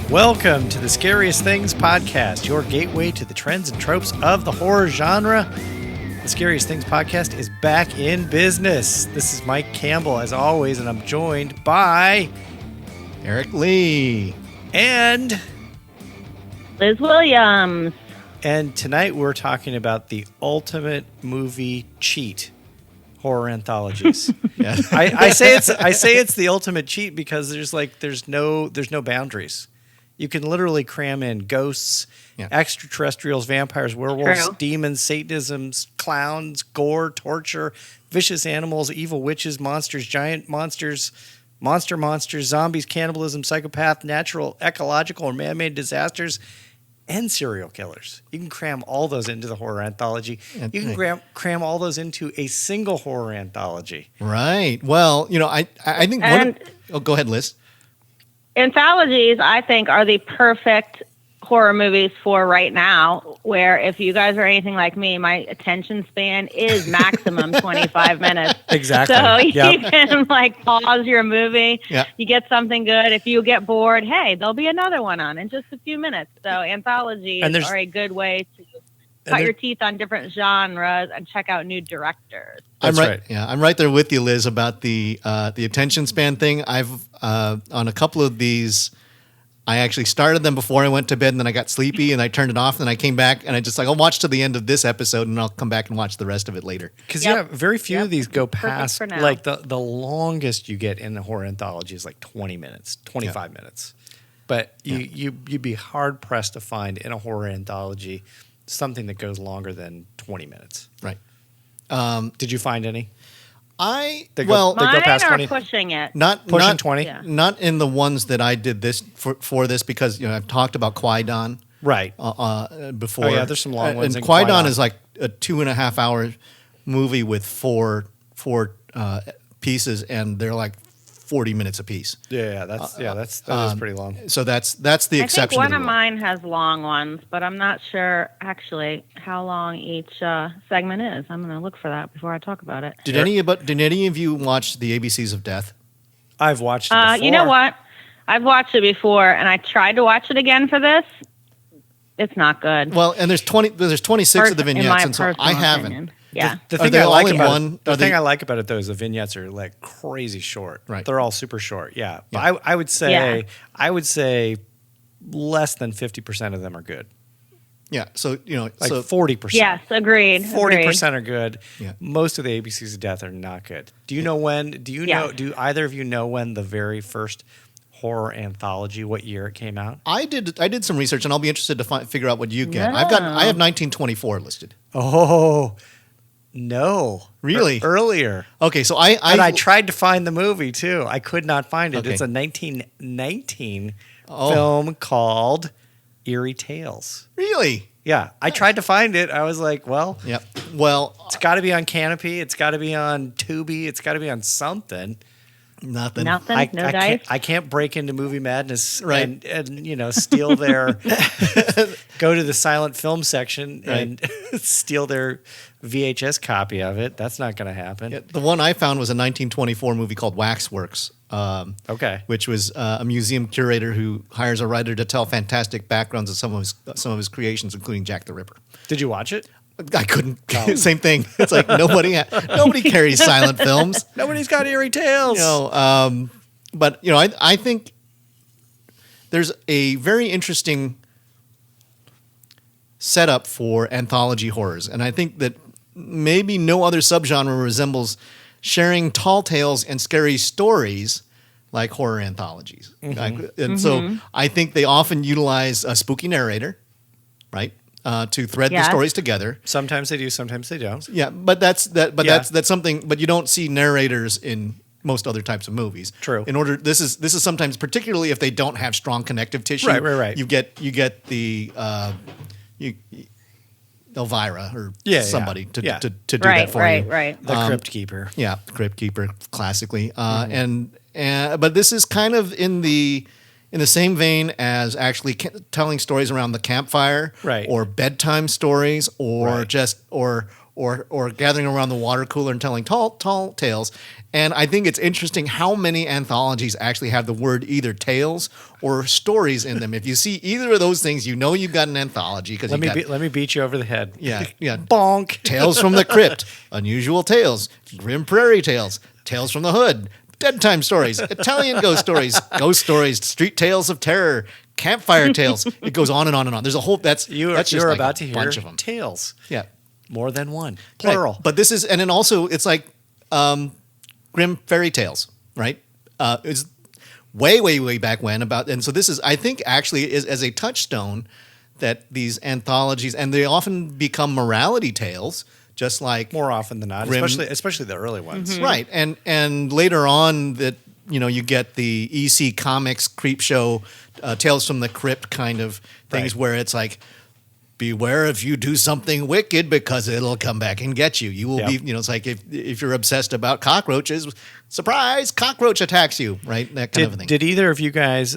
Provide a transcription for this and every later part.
Welcome to the Scariest Things podcast, your gateway to the trends and tropes of the horror genre. The Scariest Things podcast is back in business. This is Mike Campbell, as always, and I'm joined by Eric Lee and Liz Williams. And tonight we're talking about the ultimate movie cheat, horror anthologies. Yeah. I say it's the ultimate cheat because there's no boundaries. You can literally cram in ghosts, extraterrestrials, vampires, werewolves, demons, satanisms, clowns, gore, torture, vicious animals, evil witches, monsters, giant monsters, monsters, zombies, cannibalism, psychopath, natural, ecological, or man-made disasters, and serial killers. You can cram all those into the horror anthology. You can cram all those into a single horror anthology. Right. Well, I think go ahead, Liz. Anthologies, I think, are the perfect horror movies for right now, where if you guys are anything like me, my attention span is maximum 25 minutes. Exactly. So you can pause your movie. Yep. You get something good. If you get bored, hey, there'll be another one on in just a few minutes. So anthologies are a good way to cut your teeth on different genres and check out new directors. That's right. Yeah, I'm right there with you, Liz, about the attention span thing. I've on a couple of these, I actually started them before I went to bed, and then I got sleepy, and I turned it off, and I came back, and I just I'll watch to the end of this episode, and I'll come back and watch the rest of it later. Because very few of these go past the longest you get in the horror anthology is 20 minutes, 25 minutes. But you'd be hard pressed to find in a horror anthology something that goes longer than 20 minutes. Right. Did you find any? Mine go past 20. are pushing it. Pushing 20? Yeah. Not in the ones that I did this for this, because I've talked about Qui-Gon Right. before. Oh, yeah, there's some long ones. And Qui-Gon is like a 2.5 hour movie with four pieces, and they're 40 minutes apiece. That is pretty long. So that's the exception. I think one of mine has long ones, but I'm not sure actually how long each segment is. I'm going to look for that before I talk about it. Did any of you watch the ABCs of Death? I've watched it before. You know what? I've watched it before, and I tried to watch it again for this. It's not good. Well, and there's 26 of the vignettes, and so I haven't. Opinion. Yeah. The thing I like about it though is the vignettes are crazy short. Right. They're all super short. Yeah. But I would say less than 50% of them are good. Yeah. So 40%. Yes, agreed. 40% are good. Yeah. Most of the ABCs of Death are not good. Do you know when? Do either of you know when the very first horror anthology, what year it came out? I did some research, and I'll be interested to figure out what you get. No. I have 1924 listed. Oh. No. Really? Earlier. Okay, so I tried to find the movie too. I could not find it. Okay. It's a 1919 film called Eerie Tales. Really? Yeah. I tried to find it. I was like, well, yep. Well, it's got to be on Canopy. It's got to be on Tubi. It's got to be on something. Nothing. No dice. I can't break into Movie Madness right. and steal their go to the silent film section and steal their VHS copy of it. That's not going to happen. Yeah, the one I found was a 1924 movie called Waxworks. Which was a museum curator who hires a writer to tell fantastic backgrounds of some of his creations, including Jack the Ripper. Did you watch it? I couldn't. Same thing. It's nobody carries silent films. Nobody's got Eerie Tales. But I think there's a very interesting setup for anthology horrors, and I think that maybe no other subgenre resembles sharing tall tales and scary stories like horror anthologies. And so I think they often utilize a spooky narrator, right? To thread the stories together. Sometimes they do, sometimes they don't. Yeah, but that's something. But you don't see narrators in most other types of movies. True. This is sometimes, particularly if they don't have strong connective tissue. Right. You get the Elvira or somebody to do that for you. Right. The Crypt Keeper. Yeah, the Crypt Keeper, classically. But this is kind of in the same vein as actually telling stories around the campfire, right, or bedtime stories, or or gathering around the water cooler and telling tall tales. And I think it's interesting how many anthologies actually have the word either tales or stories in them. If you see either of those things, you know you've got an anthology. Because let me beat you over the head. Yeah. Bonk. Tales from the Crypt, Unusual Tales, Grimm Prairie Tales, Tales from the Hood, Bedtime Stories, Italian Ghost Stories, Street Tales of Terror, Campfire Tales. It goes on and on and on. There's a whole you're like about to hear bunch of them. tales. Yeah, more than one, plural. Right. But this is, and then also it's like Grimm fairy tales, right? It's way back when and so this is, I think, actually is as a touchstone that these anthologies, and they often become morality tales. Just like more often than not, Grimm, especially the early ones, right? And later on, that you get the EC Comics creep show, Tales from the Crypt kind of things, where it's like, beware if you do something wicked because it'll come back and get you. You will be, it's like if you're obsessed about cockroaches, surprise, cockroach attacks you, right? That kind of thing. Did either of you guys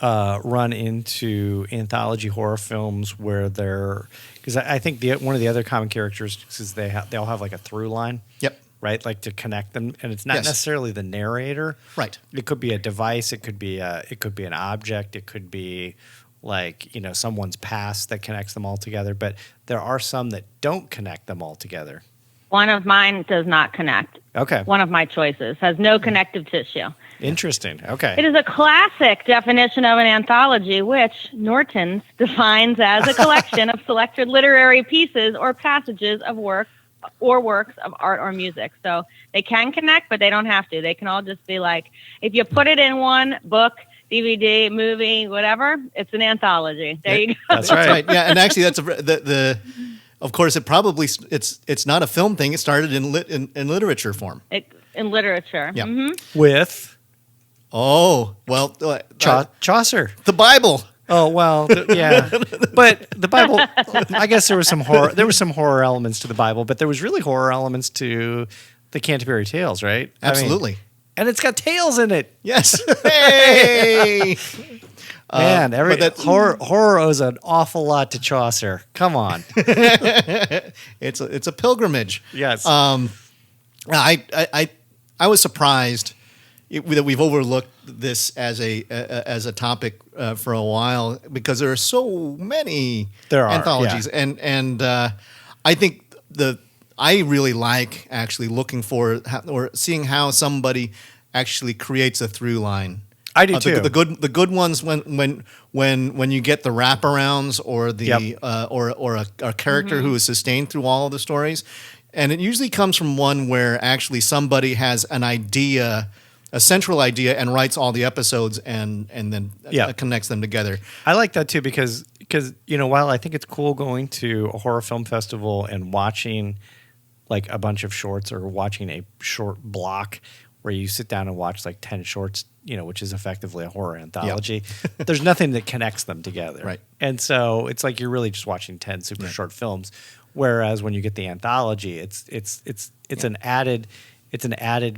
run into anthology horror films where they're, because I think one of the other common characteristics is they all have like a through line. Yep. Right, like to connect them, and it's not necessarily the narrator. Right. It could be a device. It could be an object. It could be like someone's past that connects them all together. But there are some that don't connect them all together. One of mine does not connect. Okay. One of my choices has no connective tissue. Interesting. Okay. It is a classic definition of an anthology, which Norton's defines as a collection of selected literary pieces or passages of work or works of art or music. So they can connect, but they don't have to. They can all just be like, if you put it in one book, DVD, movie, whatever, it's an anthology. There you go. That's right. Yeah, and actually, that's of course, it probably it's not a film thing. It started in literature form. In literature. Yeah. Mm-hmm. With Chaucer, the Bible. Oh well, yeah, but the Bible. I guess there was some horror. There were some horror elements to the Bible, but there was really horror elements to the Canterbury Tales, right? Absolutely. And it's got tales in it. Yes. Hey. Man, horror owes an awful lot to Chaucer. Come on. It's a pilgrimage. Yes. I was surprised that we've overlooked this as a topic for a while, because there are so many anthologies, and I think I really like actually looking for or seeing how somebody actually creates a through line. I do too. The good ones when you get the wraparounds or the or a character who is sustained through all of the stories, and it usually comes from one where actually somebody has an idea, a central idea, and writes all the episodes and then connects them together. I like that too because while I think it's cool going to a horror film festival and watching like a bunch of shorts or watching a short block where you sit down and watch like 10 shorts, which is effectively a horror anthology. Yep. There's nothing that connects them together. Right. And so it's like you're really just watching 10 super short films. Whereas when you get the anthology, it's an added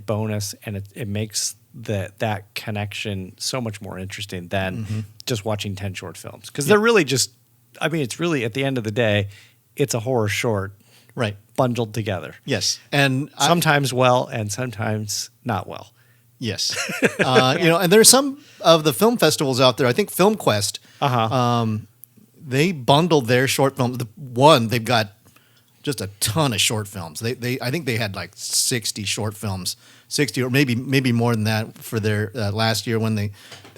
bonus, and it makes that connection so much more interesting than just watching 10 short films. Because they're really it's really, at the end of the day, it's a horror short. Right. Bundled together. Yes. And sometimes well and sometimes not well. Yes. And there's some of the film festivals out there. I think Film Quest, they bundled their short films. They've got just a ton of short films. I think they had like 60 short films, 60 or maybe more than that for their last year when they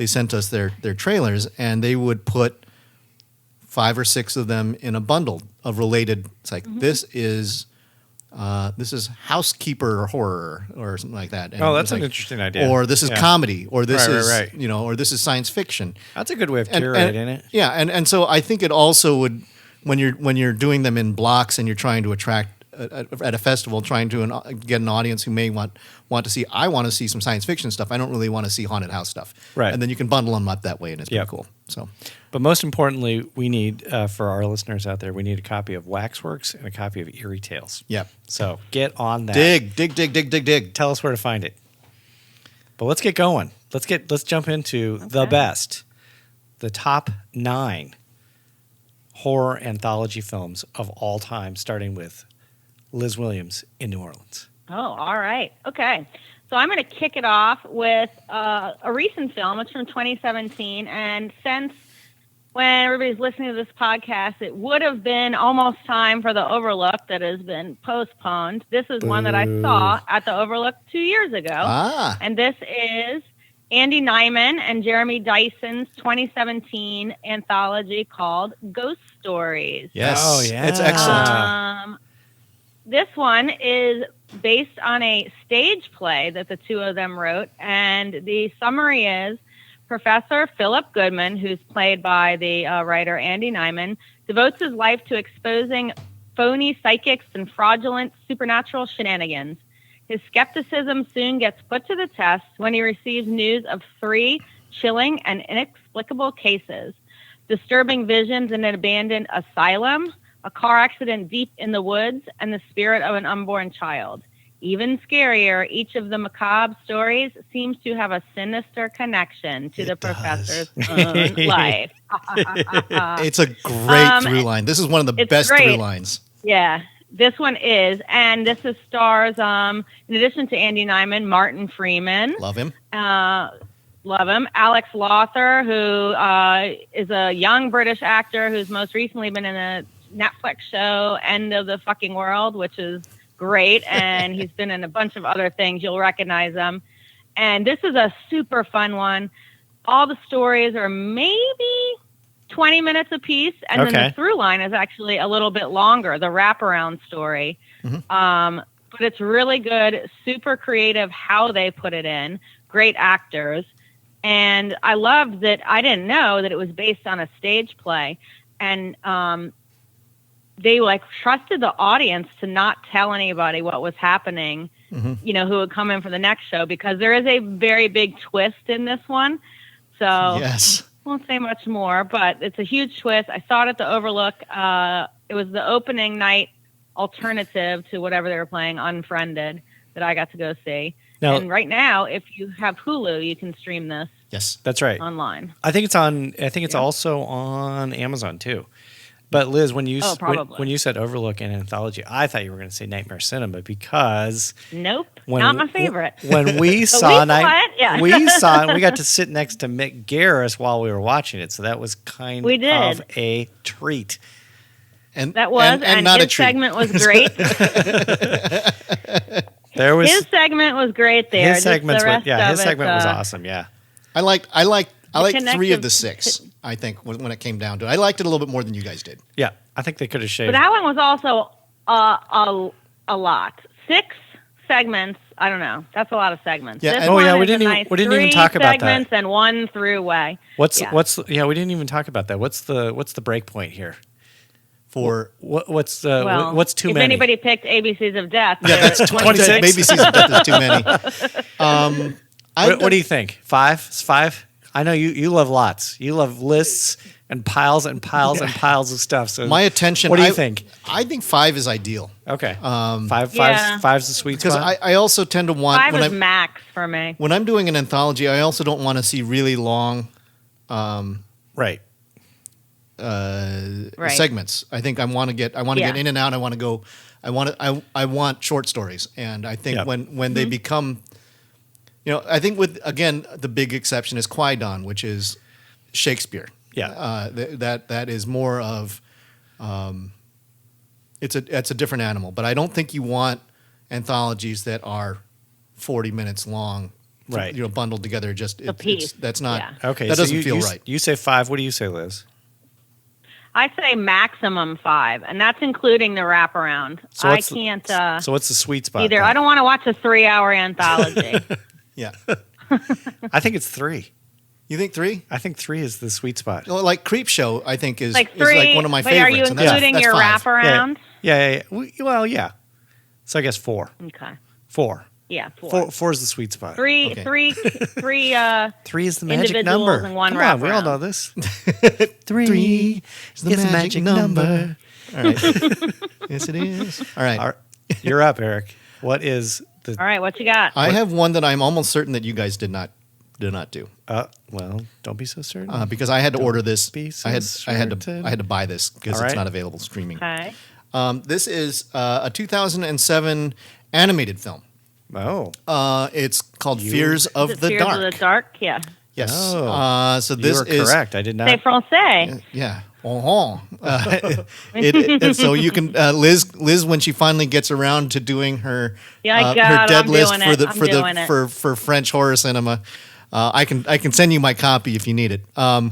sent us their trailers, and they would put 5 or 6 of them in a bundle of related. It's like this is housekeeper horror or something like that. And that's an interesting idea. Or this is comedy, or this is or this is science fiction. That's a good way of curating it. Yeah, and so I think it also would, when you're doing them in blocks and you're trying to attract at a festival, trying to get an audience who may want to see. I want to see some science fiction stuff. I don't really want to see haunted house stuff. Right. And then you can bundle them up that way, and it's pretty cool. So, but most importantly, we need for our listeners out there, we need a copy of Waxworks and a copy of Eerie Tales. Yep. So get on that. Dig. Tell us where to find it. But let's get going. Let's jump into the best, the top 9 horror anthology films of all time, starting with Liz Williams in New Orleans. Oh, all right. Okay. So I'm going to kick it off with a recent film. It's from 2017. And since when everybody's listening to this podcast, it would have been almost time for The Overlook that has been postponed. This is one that I saw at The Overlook 2 years ago. And this is Andy Nyman and Jeremy Dyson's 2017 anthology called Ghost Stories. Yes. Oh, yeah. It's excellent. This one is based on a stage play that the two of them wrote. And the summary is Professor Philip Goodman, who's played by the writer Andy Nyman, devotes his life to exposing phony psychics and fraudulent supernatural shenanigans. His skepticism soon gets put to the test when he receives news of 3 chilling and inexplicable cases: disturbing visions in an abandoned asylum, a car accident deep in the woods, and the spirit of an unborn child. Even scarier, each of the macabre stories seems to have a sinister connection to the professor's own life. It's a great through line. This is one of the best through lines. Yeah. This one is, and this is stars, in addition to Andy Nyman, Martin Freeman. Love him. Love him. Alex Lothar, who is a young British actor who's most recently been in a Netflix show, End of the Fucking World, which is great. And he's been in a bunch of other things. You'll recognize him. And this is a super fun one. All the stories are maybe 20 minutes a piece, and then the through line is actually a little bit longer, the wraparound story. But it's really good, super creative how they put it in, great actors. And I loved that I didn't know that it was based on a stage play. And they trusted the audience to not tell anybody what was happening, who would come in for the next show, because there is a very big twist in this one. So yes. Won't say much more, but it's a huge twist. I saw it at the Overlook. It was the opening night alternative to whatever they were playing, Unfriended, that I got to go see. Now, and right now, if you have Hulu, you can stream this. Yes, that's right. Online. I think it's also on Amazon too. But Liz, when you said Overlook and Anthology, I thought you were going to say Nightmare Cinema, because nope, not my favorite. When we saw we got to sit next to Mick Garris while we were watching it, so that was kind of a treat. And that was, and his segment was great. His segment was great there. His segment was awesome. Yeah, I liked 3 of the 6. I think when it came down to it, I liked it a little bit more than you guys did. Yeah, I think they could have shaved. But that one was also a lot. 6 segments. I don't know. That's a lot of segments. Yeah. We didn't even talk about that. 3 segments and 1 throughway. We didn't even talk about that. What's the break point here? For what's too many? If anybody picked ABCs of Death, yeah, that's 26. ABCs of Death is too many. What do you think? 5? 5? I know you love lots. You love lists and piles and piles and piles of stuff. So my attention. What do you think? I think 5 is ideal. Okay. 5's the sweet spot. Because I also tend to want 5 is max for me. When I'm doing an anthology, I also don't want to see really long, segments. I think I want to get in and out. I want short stories, and I think when they become. I think the big exception is Qui-Gon, which is Shakespeare. Yeah. That is more of, it's a different animal. But I don't think you want anthologies that are 40 minutes long, right? Bundled together. That's not okay. That doesn't feel right. You say 5. What do you say, Liz? I say maximum 5, and that's including the wraparound. So what's the sweet spot? Either I don't want to watch a 3-hour anthology. Yeah. I think it's 3. You think 3? I think 3 is the sweet spot. Well, like Creep Show, I think is 3, is one of my favorites. Are you including your 5. wraparound? Yeah. Well, yeah. So I guess 4. Okay. 4. Yeah, 4. 4 is the sweet spot. 3 is the magic number. And 1 Come wraparound. on, we all know this. 3 is the magic number. All right. Yes, it is. All right. You're up, Eric. What is the? All right, what you got? I have one that I'm almost certain that you guys did not do. Well, don't be so certain. Because I had to order this. Be so I had to buy this because it's not available streaming. Okay. This is a 2007 animated film. Oh. It's called Fears of the Fears Dark. of the Dark, yeah. Yes. Oh. So this you were is correct. I did not. C'est français. Yeah. So you can Liz when she finally gets around to doing her Yeah, her God, dead I'm list doing for it. the I'm for doing the it. for French horror cinema. I can send you my copy if you need it. So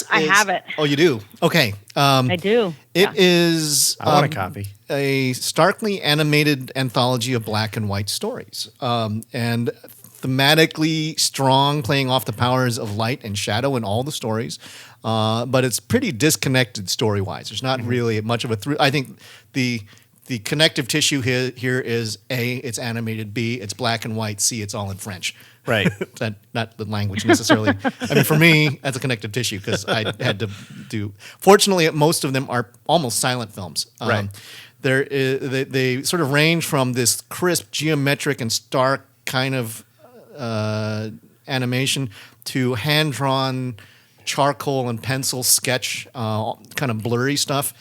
I have it. Oh, you do? Okay. I do. It is I want a copy. a starkly animated anthology of black and white stories, and thematically strong, playing off the powers of light and shadow in all the stories. But it's pretty disconnected story-wise. There's not really much of a through. I think the connective tissue here is A, it's animated, B, it's black and white, C, it's all in French. Right. Not the language necessarily. I mean, for me, that's a connective tissue because I had to do. Fortunately, most of them are almost silent films. Right. They sort of range from this crisp, geometric, and stark kind of animation to hand-drawn charcoal and pencil sketch, kind of blurry stuff.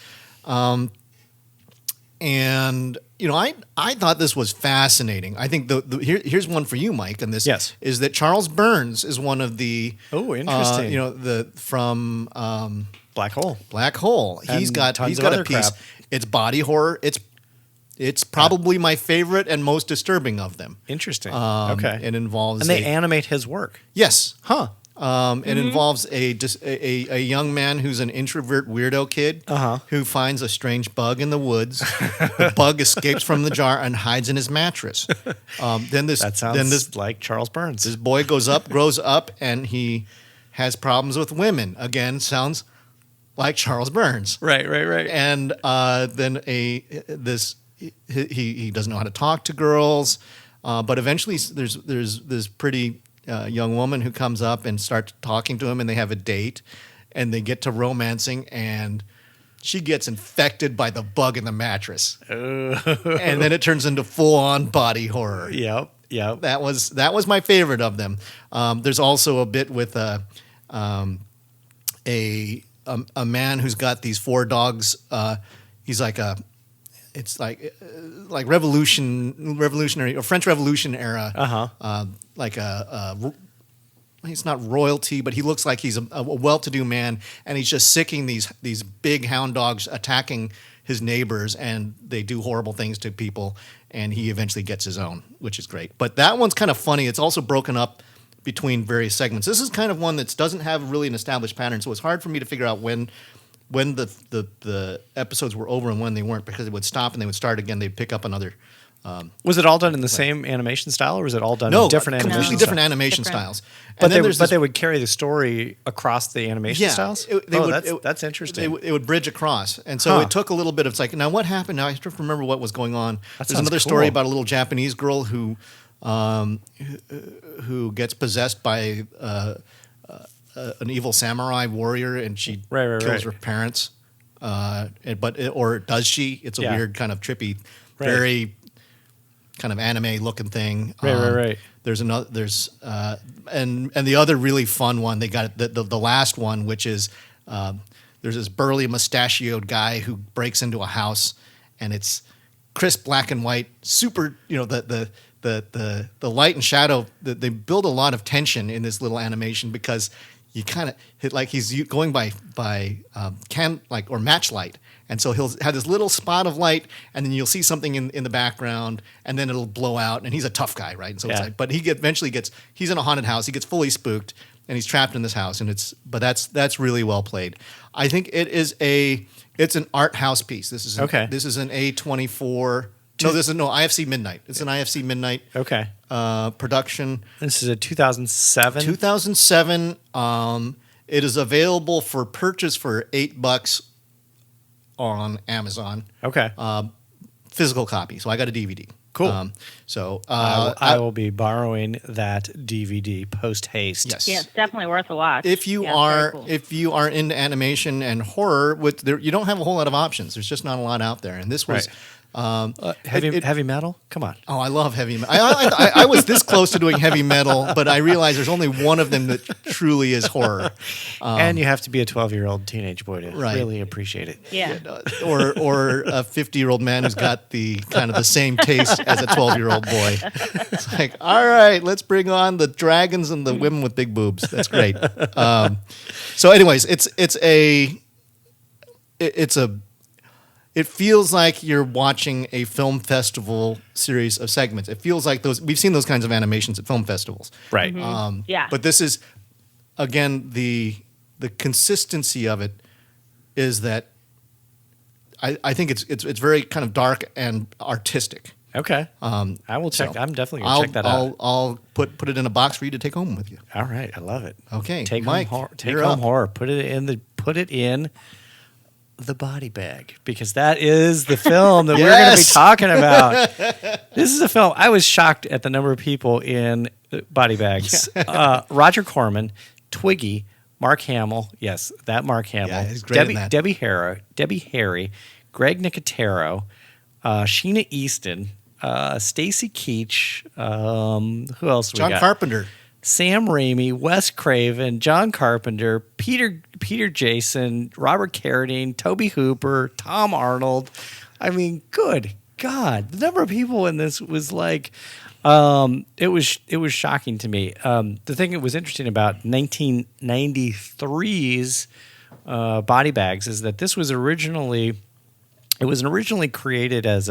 And you know, I thought this was fascinating. I think here's one for you, Mike, and this is that Charles Burns is one of the interesting. You know, from Black Hole. Black Hole. He's got a piece. Crap. It's body horror. It's probably my favorite and most disturbing of them. Interesting. Okay. It involves and they animate his work. Yes. Huh. It involves a young man who's an introvert weirdo kid who finds a strange bug in the woods. The bug escapes from the jar and hides in his mattress. That sounds like Charles Burns. This boy grows up, and he has problems with women. Again, sounds like Charles Burns. Right. And then he doesn't know how to talk to girls, but eventually there's this pretty young woman who comes up and starts talking to him, and they have a date, and they get to romancing, and she gets infected by the bug in the mattress, and then it turns into full-on body horror. Yep. That was my favorite of them. There's also a bit with a man who's got these 4 dogs. He's like it's like revolutionary or French Revolution era. Like he's not royalty, but he looks like he's a well-to-do man, and he's just sicking these big hound dogs attacking his neighbors, and they do horrible things to people, and he eventually gets his own, which is great. But that one's kind of funny. It's also broken up between various segments. This is kind of one that doesn't have really an established pattern, so it's hard for me to figure out when the episodes were over and when they weren't, because it would stop and they would start again. They'd pick up another. Was it all done in the same animation style, or was it all done in different animation completely different animation styles? But they would carry the story across the animation styles? That's interesting. It would bridge across. And so it took a little bit of, it's like, now what happened? Now I have to remember what was going on. There's another story about a little Japanese girl who gets possessed by an evil samurai warrior, and she kills her parents. Or does she? It's a weird kind of trippy, very kind of anime looking thing. Right. There's another. And the other really fun one. They got the last one, which is there's this burly mustachioed guy who breaks into a house, and it's crisp black and white, super. You know, the light and shadow. They build a lot of tension in this little animation because you kind of hit like he's going by or match light, and so he'll have this little spot of light, and then you'll see something in the background, and then it'll blow out, and he's a tough guy, right? And so it's like, but eventually he's in a haunted house, he gets fully spooked, and he's trapped in this house, and that's really well played. I think it's an art house piece. This is an A24. IFC Midnight. It's an IFC Midnight production. This is a 2007? 2007. It is available for purchase for $8 on Amazon. Okay. Physical copy. So I got a DVD. Cool. I will be borrowing that DVD post haste. Yes. Yeah, it's definitely worth a watch. If you are into animation and horror, you don't have a whole lot of options. There's just not a lot out there. And this was Heavy metal? Come on. Oh, I love heavy metal. I was this close to doing heavy metal, but I realized there's only one of them that truly is horror. And you have to be a 12-year-old teenage boy to really appreciate it. Yeah. Or a 50-year-old man who's got the kind of the same taste as a 12-year-old boy. It's like, all right, let's bring on the dragons and the women with big boobs. That's great. So, anyways, it feels like you're watching a film festival series of segments. It feels like we've seen those kinds of animations at film festivals. Right. Yeah. But this is, again, the consistency of it is that I think it's very kind of dark and artistic. Okay. I will check. I'm definitely going to check that out. I'll put it in a box for you to take home with you. All right. I love it. Okay. Take Mike, home horror. Put it in the body bag, because that is the film that we're going to be talking about. This is a film. I was shocked at the number of people in body bags. Roger Corman, Twiggy, Mark Hamill. Yes, that Mark Hamill. Yeah, he's great in that. Debbie Harry, Greg Nicotero, Sheena Easton, Stacy Keach. Who else? John Carpenter. Sam Raimi, Wes Craven, John Carpenter, Peter Jason, Robert Carradine, Toby Hooper, Tom Arnold. I mean, good God, the number of people in this was like, it was shocking to me. The thing that was interesting about 1993's Body Bags is that this was originally created as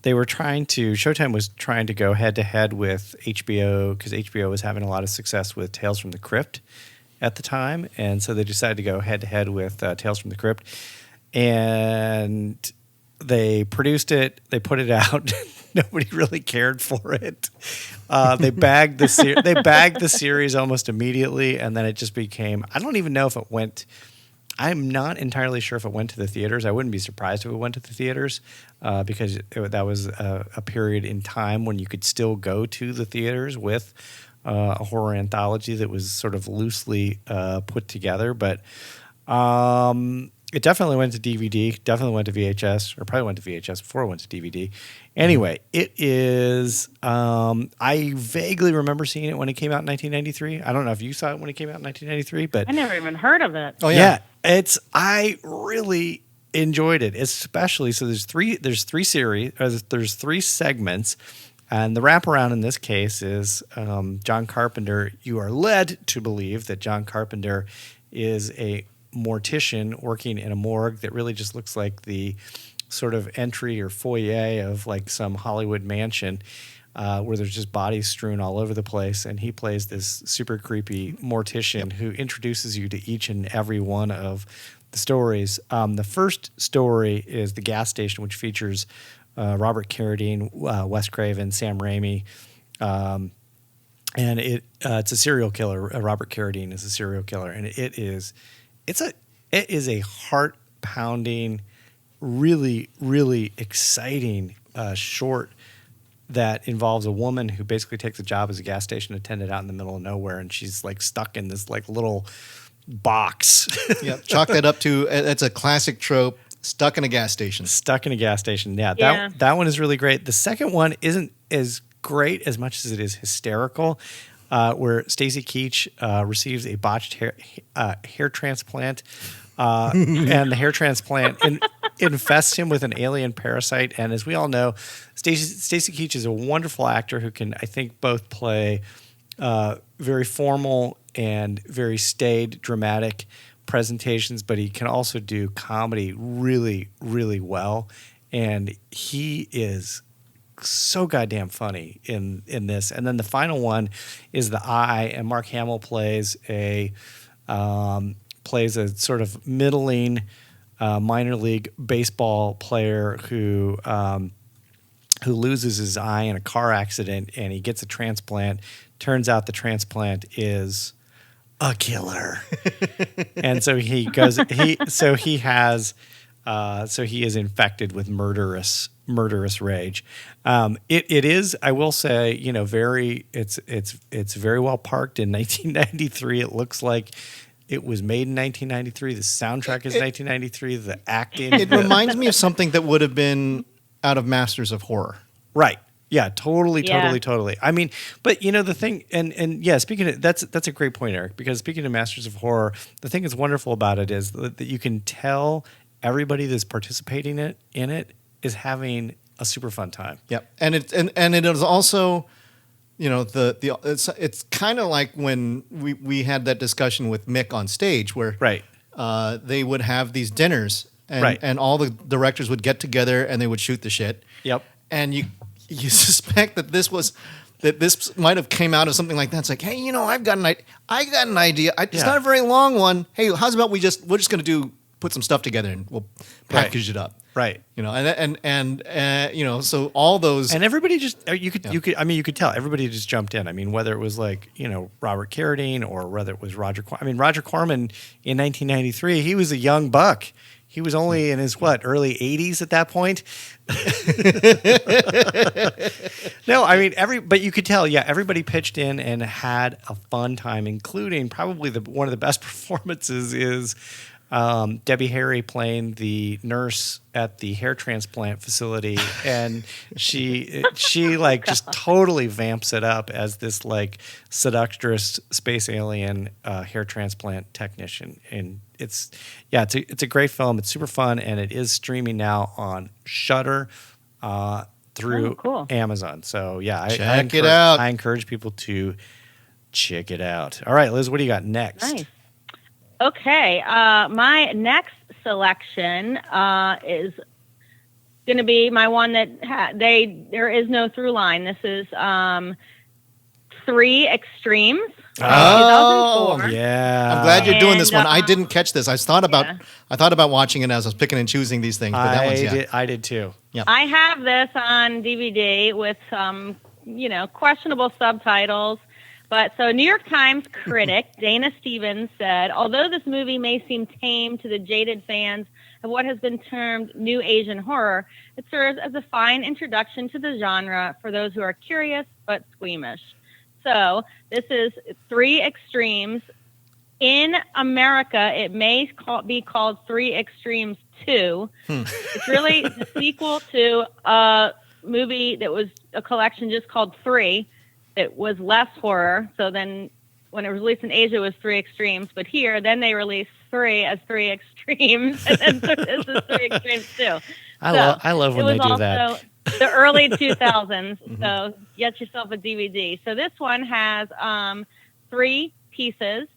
Showtime was trying to go head to head with HBO, because HBO was having a lot of success with Tales from the Crypt at the time. And so they decided to go head to head with Tales from the Crypt. And they produced it, they put it out. Nobody really cared for it. They bagged the series almost immedately. And then it just became, I don't even know if it went. I'm not entirely sure if it went to the theaters. I wouldn't be surprised if it went to the theaters, because that was a period in time when you could still go to the theaters with a horror anthology that was sort of loosely put together. But it definitely went to DVD, definitely went to VHS, or probably went to VHS before it went to DVD. Anyway, it is, I vaguely remember seeing it when it came out in 1993. I don't know if you saw it when it came out in 1993, but I never even heard of it. Oh, yeah. I really enjoyed it, especially, so there's three segments, and the wraparound in this case is John Carpenter. You are led to believe that John Carpenter is a mortician working in a morgue that really just looks like the sort of entry or foyer of like some Hollywood mansion, where there's just bodies strewn all over the place. And he plays this super creepy mortician who introduces you to each and every one of the stories. The first story is The Gas Station, which features Robert Carradine, Wes Craven, Sam Raimi. And it's a serial killer. Robert Carradine is a serial killer. And it is a heart-pounding, really, really exciting short that involves a woman who basically takes a job as a gas station attendant out in the middle of nowhere, and she's like stuck in this like little box. Yep, chalk that up to it's a classic trope. Stuck in a gas station. Stuck in a gas station. Yeah, that one is really great. The second one isn't as great as much as it is hysterical. Where Stacy Keach receives a botched hair transplant, and the hair transplant infests him with an alien parasite. And as we all know, Stacy Keach is a wonderful actor who can, I think, both play very formal and very staid, dramatic presentations, but he can also do comedy really, really well. And he is so goddamn funny in this. And then the final one is The Eye, and Mark Hamill plays a sort of middling minor league baseball player who loses his eye in a car accident, and he gets a transplant. Turns out the transplant is a killer. And so he is infected with murderous rage. It is, I will say, it's very well parked in 1993. It looks like it was made in 1993. The soundtrack is 1993. The acting. It reminds me of something that would have been out of Masters of Horror. Right. Yeah, totally. I mean, but the thing, and yeah, speaking of, that's a great point, Eric, because speaking of Masters of Horror, the thing that's wonderful about it is that you can tell everybody that's participating in it is having a super fun time. Yep. And it is also, it's kind of like when we had that discussion with Mick on stage where they would have these dinners and all the directors would get together and they would shoot the shit. Yep. And you suspect that this might have came out of something like that. It's like, hey, I got an idea. It's not a very long one. Hey, how's about we're just going to put some stuff together and we'll package it up. Right. So all those and everybody just you could tell everybody just jumped in. I mean, whether it was like Robert Carradine or whether it was Roger. Roger Corman in 1993, he was a young buck. He was only in his early 80s at that point. No, I mean but you could tell, everybody pitched in and had a fun time, including probably one of the best performances is Debbie Harry playing the nurse at the hair transplant facility, and she like just totally vamps it up as this like seductress space alien hair transplant technician, and it's a great film. It's super fun, and it is streaming now on Shudder through Amazon. So check it out. I encourage people to check it out. All right, Liz, what do you got next? Nice. Okay, my next selection is going to be my one that there is no through line. This is Three Extremes. Oh, yeah! I'm glad you're doing this one. I didn't catch this. I thought about watching it as I was picking and choosing these things. But I did too. Yeah. I have this on DVD with some, questionable subtitles. But so New York Times critic Dana Stevens said, although this movie may seem tame to the jaded fans of what has been termed New Asian horror, it serves as a fine introduction to the genre for those who are curious but squeamish. So this is Three Extremes. In America, it may be called Three Extremes 2. It's really the sequel to a movie that was a collection just called Three. It was less horror. So then when it was released in Asia, it was Three Extremes. But here, then they released Three as Three Extremes. And then this is Three Extremes too. I love when they do that. The early 2000s. So get yourself a DVD. So this one has 3 pieces.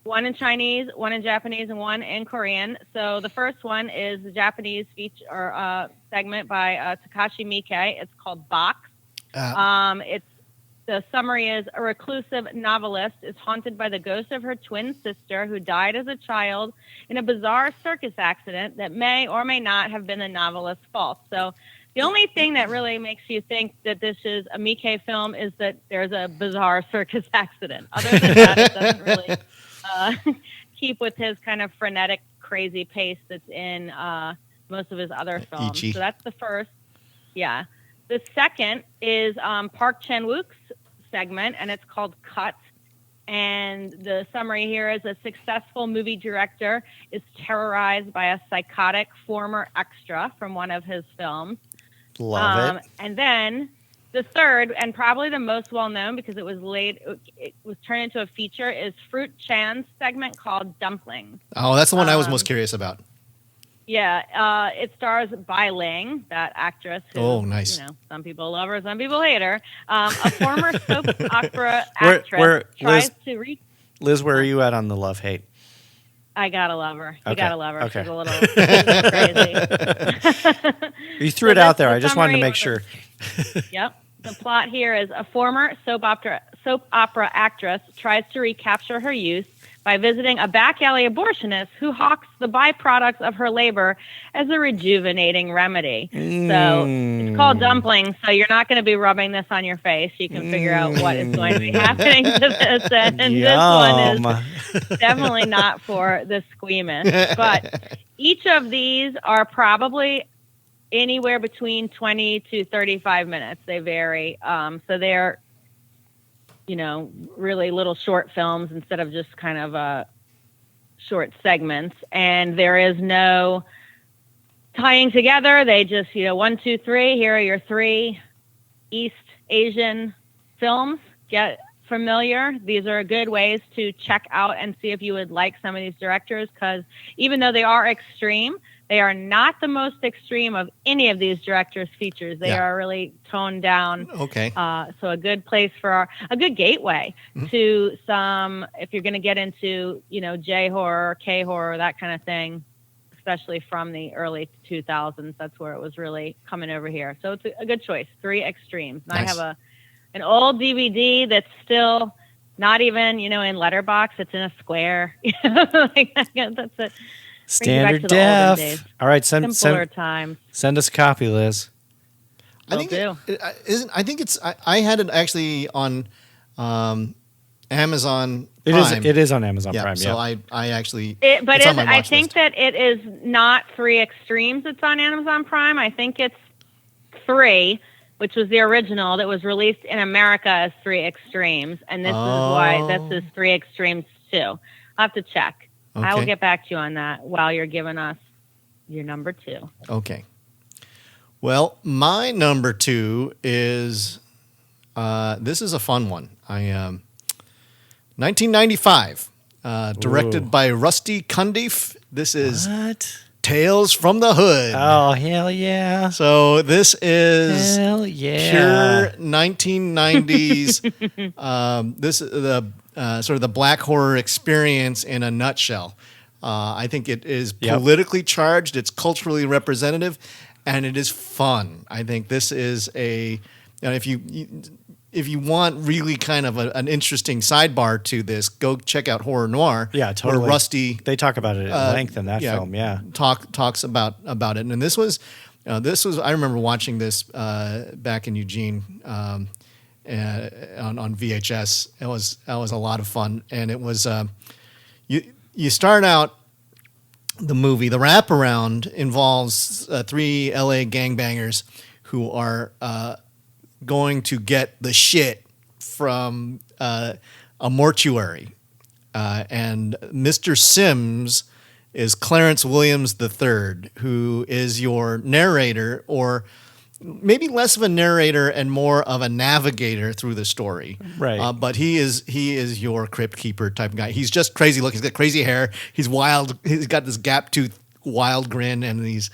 One in Chinese, one in Japanese, and one in Korean. So the first one is the Japanese feature or segment by Takashi Miike. It's called Box. The summary is a reclusive novelist is haunted by the ghost of her twin sister who died as a child in a bizarre circus accident that may or may not have been the novelist's fault. So the only thing that really makes you think that this is a Miike film is that there's a bizarre circus accident. Other than that, it doesn't really keep with his kind of frenetic, crazy pace that's in most of his other films. So that's the first. Yeah. The second is Park Chan-wook's segment, and it's called Cut. And the summary here is a successful movie director is terrorized by a psychotic former extra from one of his films. Love it. And then the third, and probably the most well-known because it was turned into a feature, is Fruit Chan's segment called Dumplings. Oh, that's the one I was most curious about. Yeah, it stars Bai Ling, that actress who, nice. Some people love her, some people hate her. A former soap opera actress tries to reach... Liz, where are you at on the love-hate? I gotta love her. You okay. gotta love her. Okay. She's a little crazy. You threw it out there. I just wanted to make sure. Yep. The plot here is a former soap opera actress tries to recapture her youth by visiting a back alley abortionist who hawks the byproducts of her labor as a rejuvenating remedy. So it's called Dumplings, so you're not going to be rubbing this on your face. You can figure out what is going to be happening to this. And this one is definitely not for the squeamish. But each of these are probably anywhere between 20 to 35 minutes. They vary. So they're really little short films instead of just kind of short segments. And there is no tying together. They just, 1, 2, 3, here are your 3 East Asian films. Get familiar. These are good ways to check out and see if you would like some of these directors, because even though they are extreme, they are not the most extreme of any of these directors' features. They are really toned down. Okay. So a good place for a good gateway to some, if you're going to get into, J horror, K horror, that kind of thing, especially from the early 2000s. That's where it was really coming over here. So it's a good choice. 3 extremes. And nice. I have an old DVD that's still not even, in letterbox. It's in a square. That's it. Standard def. All right, send times. Send us a copy, Liz. I think I had it actually on Amazon Prime. It is on Amazon Prime. So I actually. I think that it is not 3 extremes. It's on Amazon Prime. I think it's 3, which was the original that was released in America as 3 extremes, and this is why this is 3 extremes too. I'll have to check. Okay. I will get back to you on that while you're giving us your number 2. Okay. Well, my number 2 is this is a fun one. 1995, directed by Rusty Cundiff. This is Tales from the Hood. Oh, hell yeah. So this is pure 1990s. This is the sort of the black horror experience in a nutshell. I think it is politically charged. It's culturally representative, and it is fun. I think this is if you want really kind of an interesting sidebar to this, go check out Horror Noir. Yeah, totally. Where Rusty, they talk about it at length in that film. Yeah, talks about it. And this was I remember watching this back in Eugene on VHS. That was a lot of fun, and it was you start out the movie. The wraparound involves 3 LA gangbangers who are going to get the shit from a mortuary. And Mr. Sims is Clarence Williams III, who is your narrator, or maybe less of a narrator and more of a navigator through the story. Right. But he is your crypt keeper type of guy. He's just crazy looking. He's got crazy hair. He's wild. He's got this gap tooth wild grin, and his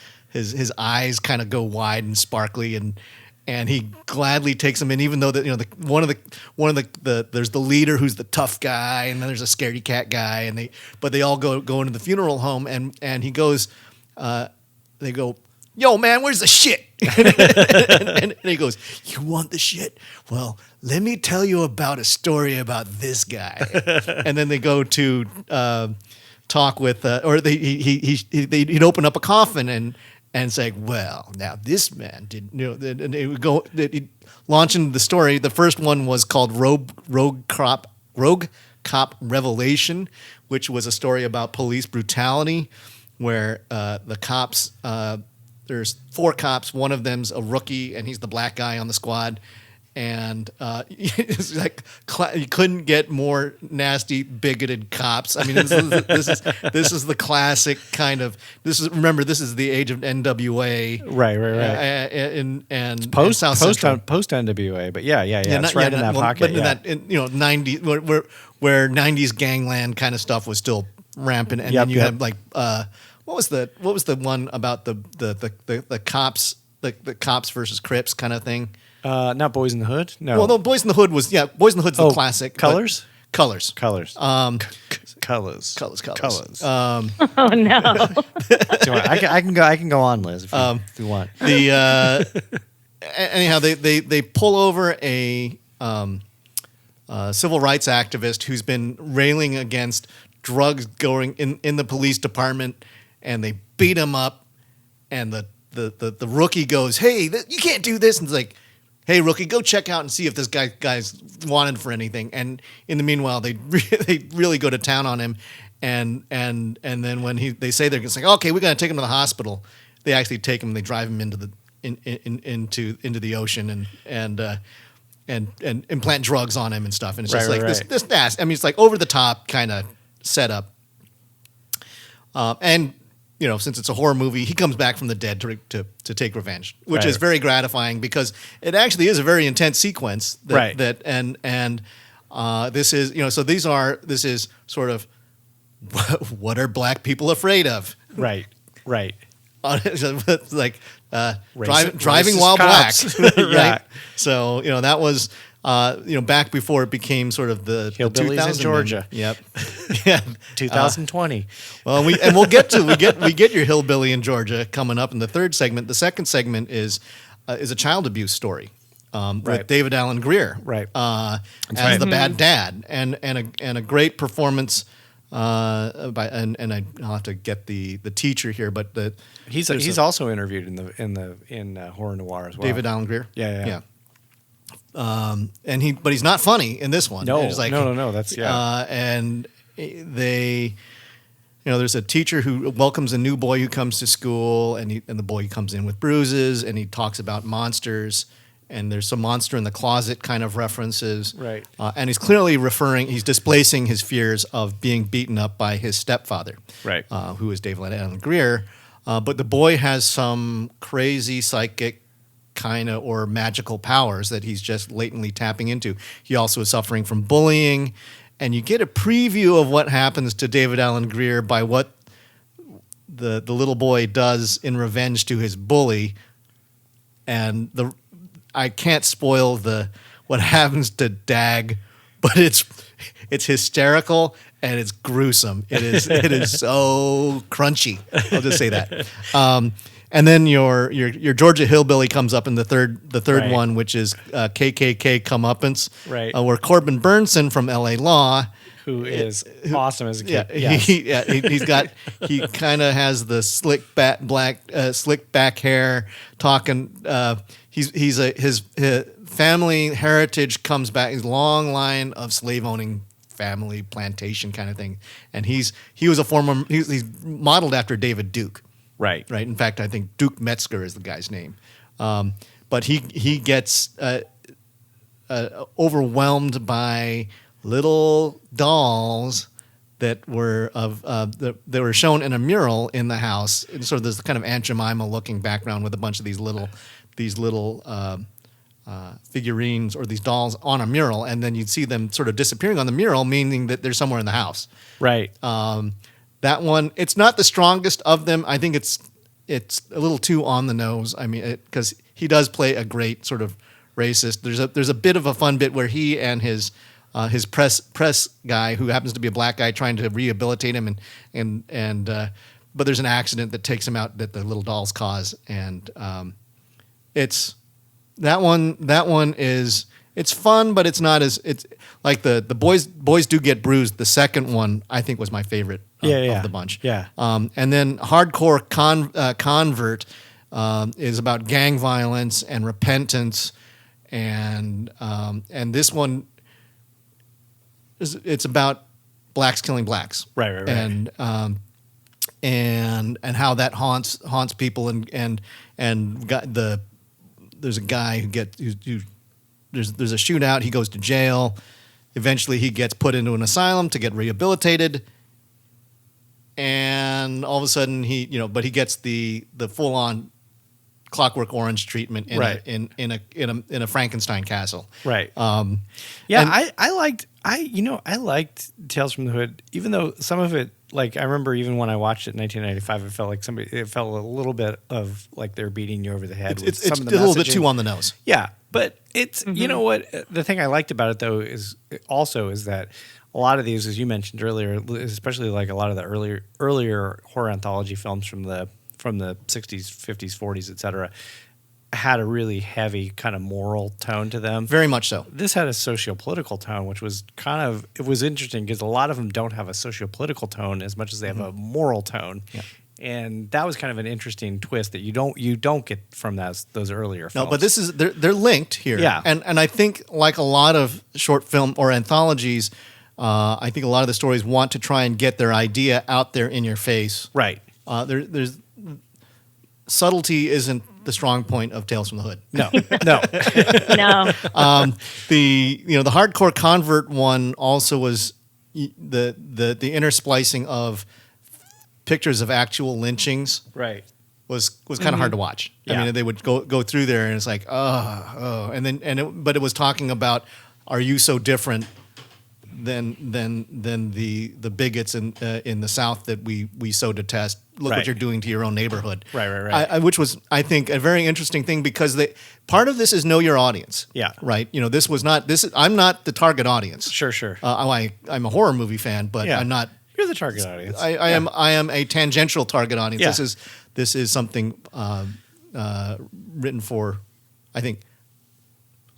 eyes kind of go wide and sparkly, and he gladly takes them in, even though there's the leader who's the tough guy, and then there's a scaredy cat guy, but they all go into the funeral home, and he goes, they go, yo man, where's the shit? and he goes, you want the shit? Well, let me tell you about a story about this guy. And then they go to talk with, he'd open up a coffin and say, well, now this man did, and it would go, he'd launch into the story. The first one was called Rogue Cop Revelation, which was a story about police brutality, where the cops, there's 4 cops, one of them's a rookie, and he's the black guy on the squad. And it's like you couldn't get more nasty, bigoted cops. I mean, this is the classic kind of. Remember, this is the age of NWA, right. And post South Central. post NWA, but yeah. It's right in that pocket. But in that 90s, where 90s gangland kind of stuff was still rampant, and then you had like what was the one about the cops, the cops versus Crips kind of thing. Not Boys in the Hood. No. Well, no, Boys in the Hood was Boys in the Hood's the classic. Colors. Colors. Colors. Um, Colors. Colors. Oh no. I can go on, Liz, if you want. Anyhow, they pull over a civil rights activist who's been railing against drugs going in the police department, and they beat him up, and the rookie goes, "Hey, you can't do this," and it's like, "Hey, rookie, go check out and see if this guy's wanted for anything." And in the meanwhile, they really go to town on him, and then when they say they're just like, "Okay, we're gonna take him to the hospital," they actually take him. They drive him into the ocean and implant drugs on him and stuff. And it's just this nasty. I mean, it's like over the top kind of setup. And since it's a horror movie, he comes back from the dead to take revenge, which is very gratifying because it actually is a very intense sequence. This is so this is sort of what are black people afraid of? Right. Like driving racist while cops. black, right? Yeah. So that was back before it became sort of the Hillbillies 2000 in Georgia. Yep. Yeah. 2020. Well, we'll get your hillbilly in Georgia coming up in the third segment. The second segment is a child abuse story. With David Alan Grier, as the bad dad, and a great performance I'll have to get the teacher here, but he's also interviewed in horror noir as well. David Alan Grier. Yeah. But he's not funny in this one. No, it's like, no. That's and they, there's a teacher who welcomes a new boy who comes to school, and the boy comes in with bruises, and he talks about monsters. And there's some monster in the closet kind of references. Right. And he's clearly he's displacing his fears of being beaten up by his stepfather. Right. Who is David Alan Grier. But the boy has some crazy psychic kind of or magical powers that he's just latently tapping into. He also is suffering from bullying. And you get a preview of what happens to David Alan Grier by what the little boy does in revenge to his bully. And I can't spoil what happens to Dag, but it's hysterical and it's gruesome. It is so crunchy. I'll just say that. And then your Georgia hillbilly comes up in the third one, which is KKK comeuppance, right? Where Corbin Burnson from L.A. Law, who is awesome as a kid. He kind of has the slick back hair, talking. His family heritage comes back. His long line of slave owning family plantation kind of thing, and he's modeled after David Duke. Right. In fact, I think Duke Metzger is the guy's name. But he gets overwhelmed by little dolls that were they were shown in a mural in the house. And sort of there's kind of Aunt Jemima looking background with a bunch of these little figurines or these dolls on a mural, and then you'd see them sort of disappearing on the mural, meaning that they're somewhere in the house. Right. That one, it's not the strongest of them. I think it's a little too on the nose. I mean, because he does play a great sort of racist. There's a bit of a fun bit where he and his press guy, who happens to be a black guy, trying to rehabilitate him, but there's an accident that takes him out that the little dolls cause, and it's that one is. It's fun, but it's not as it's like the boys do get bruised. The second one I think was my favorite of the bunch. Yeah. And then Hardcore Convert is about gang violence and repentance, and this one it's about blacks killing blacks. Right. And how that haunts people and there's a guy who there's a shootout. He goes to jail. Eventually, he gets put into an asylum to get rehabilitated. And all of a sudden, he gets the full on Clockwork Orange treatment in a Frankenstein castle. Right. I liked Tales from the Hood, even though some of it, like I remember even when I watched it in 1995, it felt a little bit of like they're beating you over the head. It's a little bit too on the nose. Yeah, but it's you know what, the thing I liked about it though is that a lot of these, as you mentioned earlier, especially like a lot of the earlier horror anthology films from the 60s, 50s, 40s, etc., had a really heavy kind of moral tone to them. Very much so. This had a socio-political tone, which was it was interesting because a lot of them don't have a socio-political tone as much as they have a moral tone. Yeah. And that was kind of an interesting twist that you don't get from those earlier films. No, but they're linked here. Yeah. And I think like a lot of short film or anthologies, I think a lot of the stories want to try and get their idea out there in your face. Right. There's subtlety isn't the strong point of Tales from the Hood. No. No. The Hardcore Convert one also was the intersplicing of pictures of actual lynchings Right. was kind of hard to watch. Yeah. I mean, they would go through there, and it's like, but it was talking about, are you so different than the bigots in the South that we so detest? Look what you're doing to your own neighborhood. Right. Which was, I think, a very interesting thing, because part of this is know your audience. Yeah. Right. I'm not the target audience. Sure. I'm a horror movie fan, but Yeah. I'm not. You're the target audience. I am a tangential target audience. Yeah. This is something written for, I think,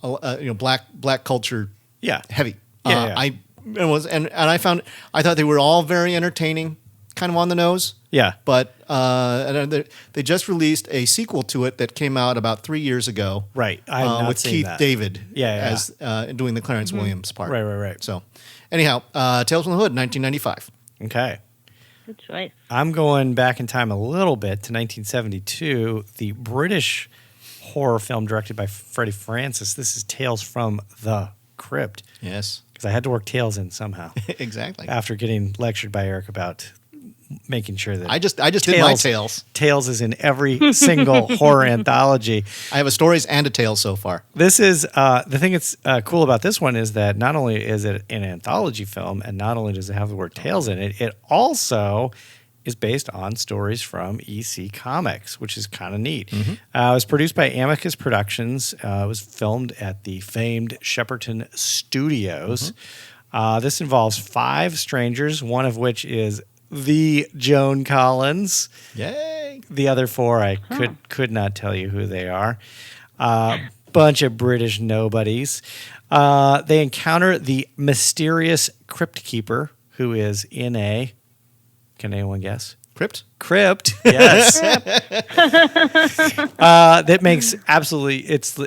black culture. Yeah. Heavy. Yeah. I thought they were all very entertaining, kind of on the nose. Yeah. But they just released a sequel to it that came out about 3 years ago. Right. I have not with seen Keith that. David Yeah. as doing the Clarence Williams part. Right. So, anyhow, Tales from the Hood, 1995. Okay. Good choice. I'm going back in time a little bit to 1972, the British horror film directed by Freddie Francis. This is Tales from the Crypt. Yes. Because I had to work Tales in somehow. Exactly. After getting lectured by Eric about making sure that I just did my Tales. Tales is in every single horror anthology. I have a stories and a tale so far. This is the thing that's cool about this one is that not only is it an anthology film, and not only does it have the word Tales in it, it also is based on stories from EC Comics, which is kind of neat. Mm-hmm. It was produced by Amicus Productions. It was filmed at the famed Shepperton Studios. This involves 5 strangers, one of which is the Joan Collins. Yay! The other 4, I could not tell you who they are. Bunch of British nobodies. They encounter the mysterious crypt keeper, who is in a... Can anyone guess? Crypt? Crypt, yes. That makes absolutely. It's the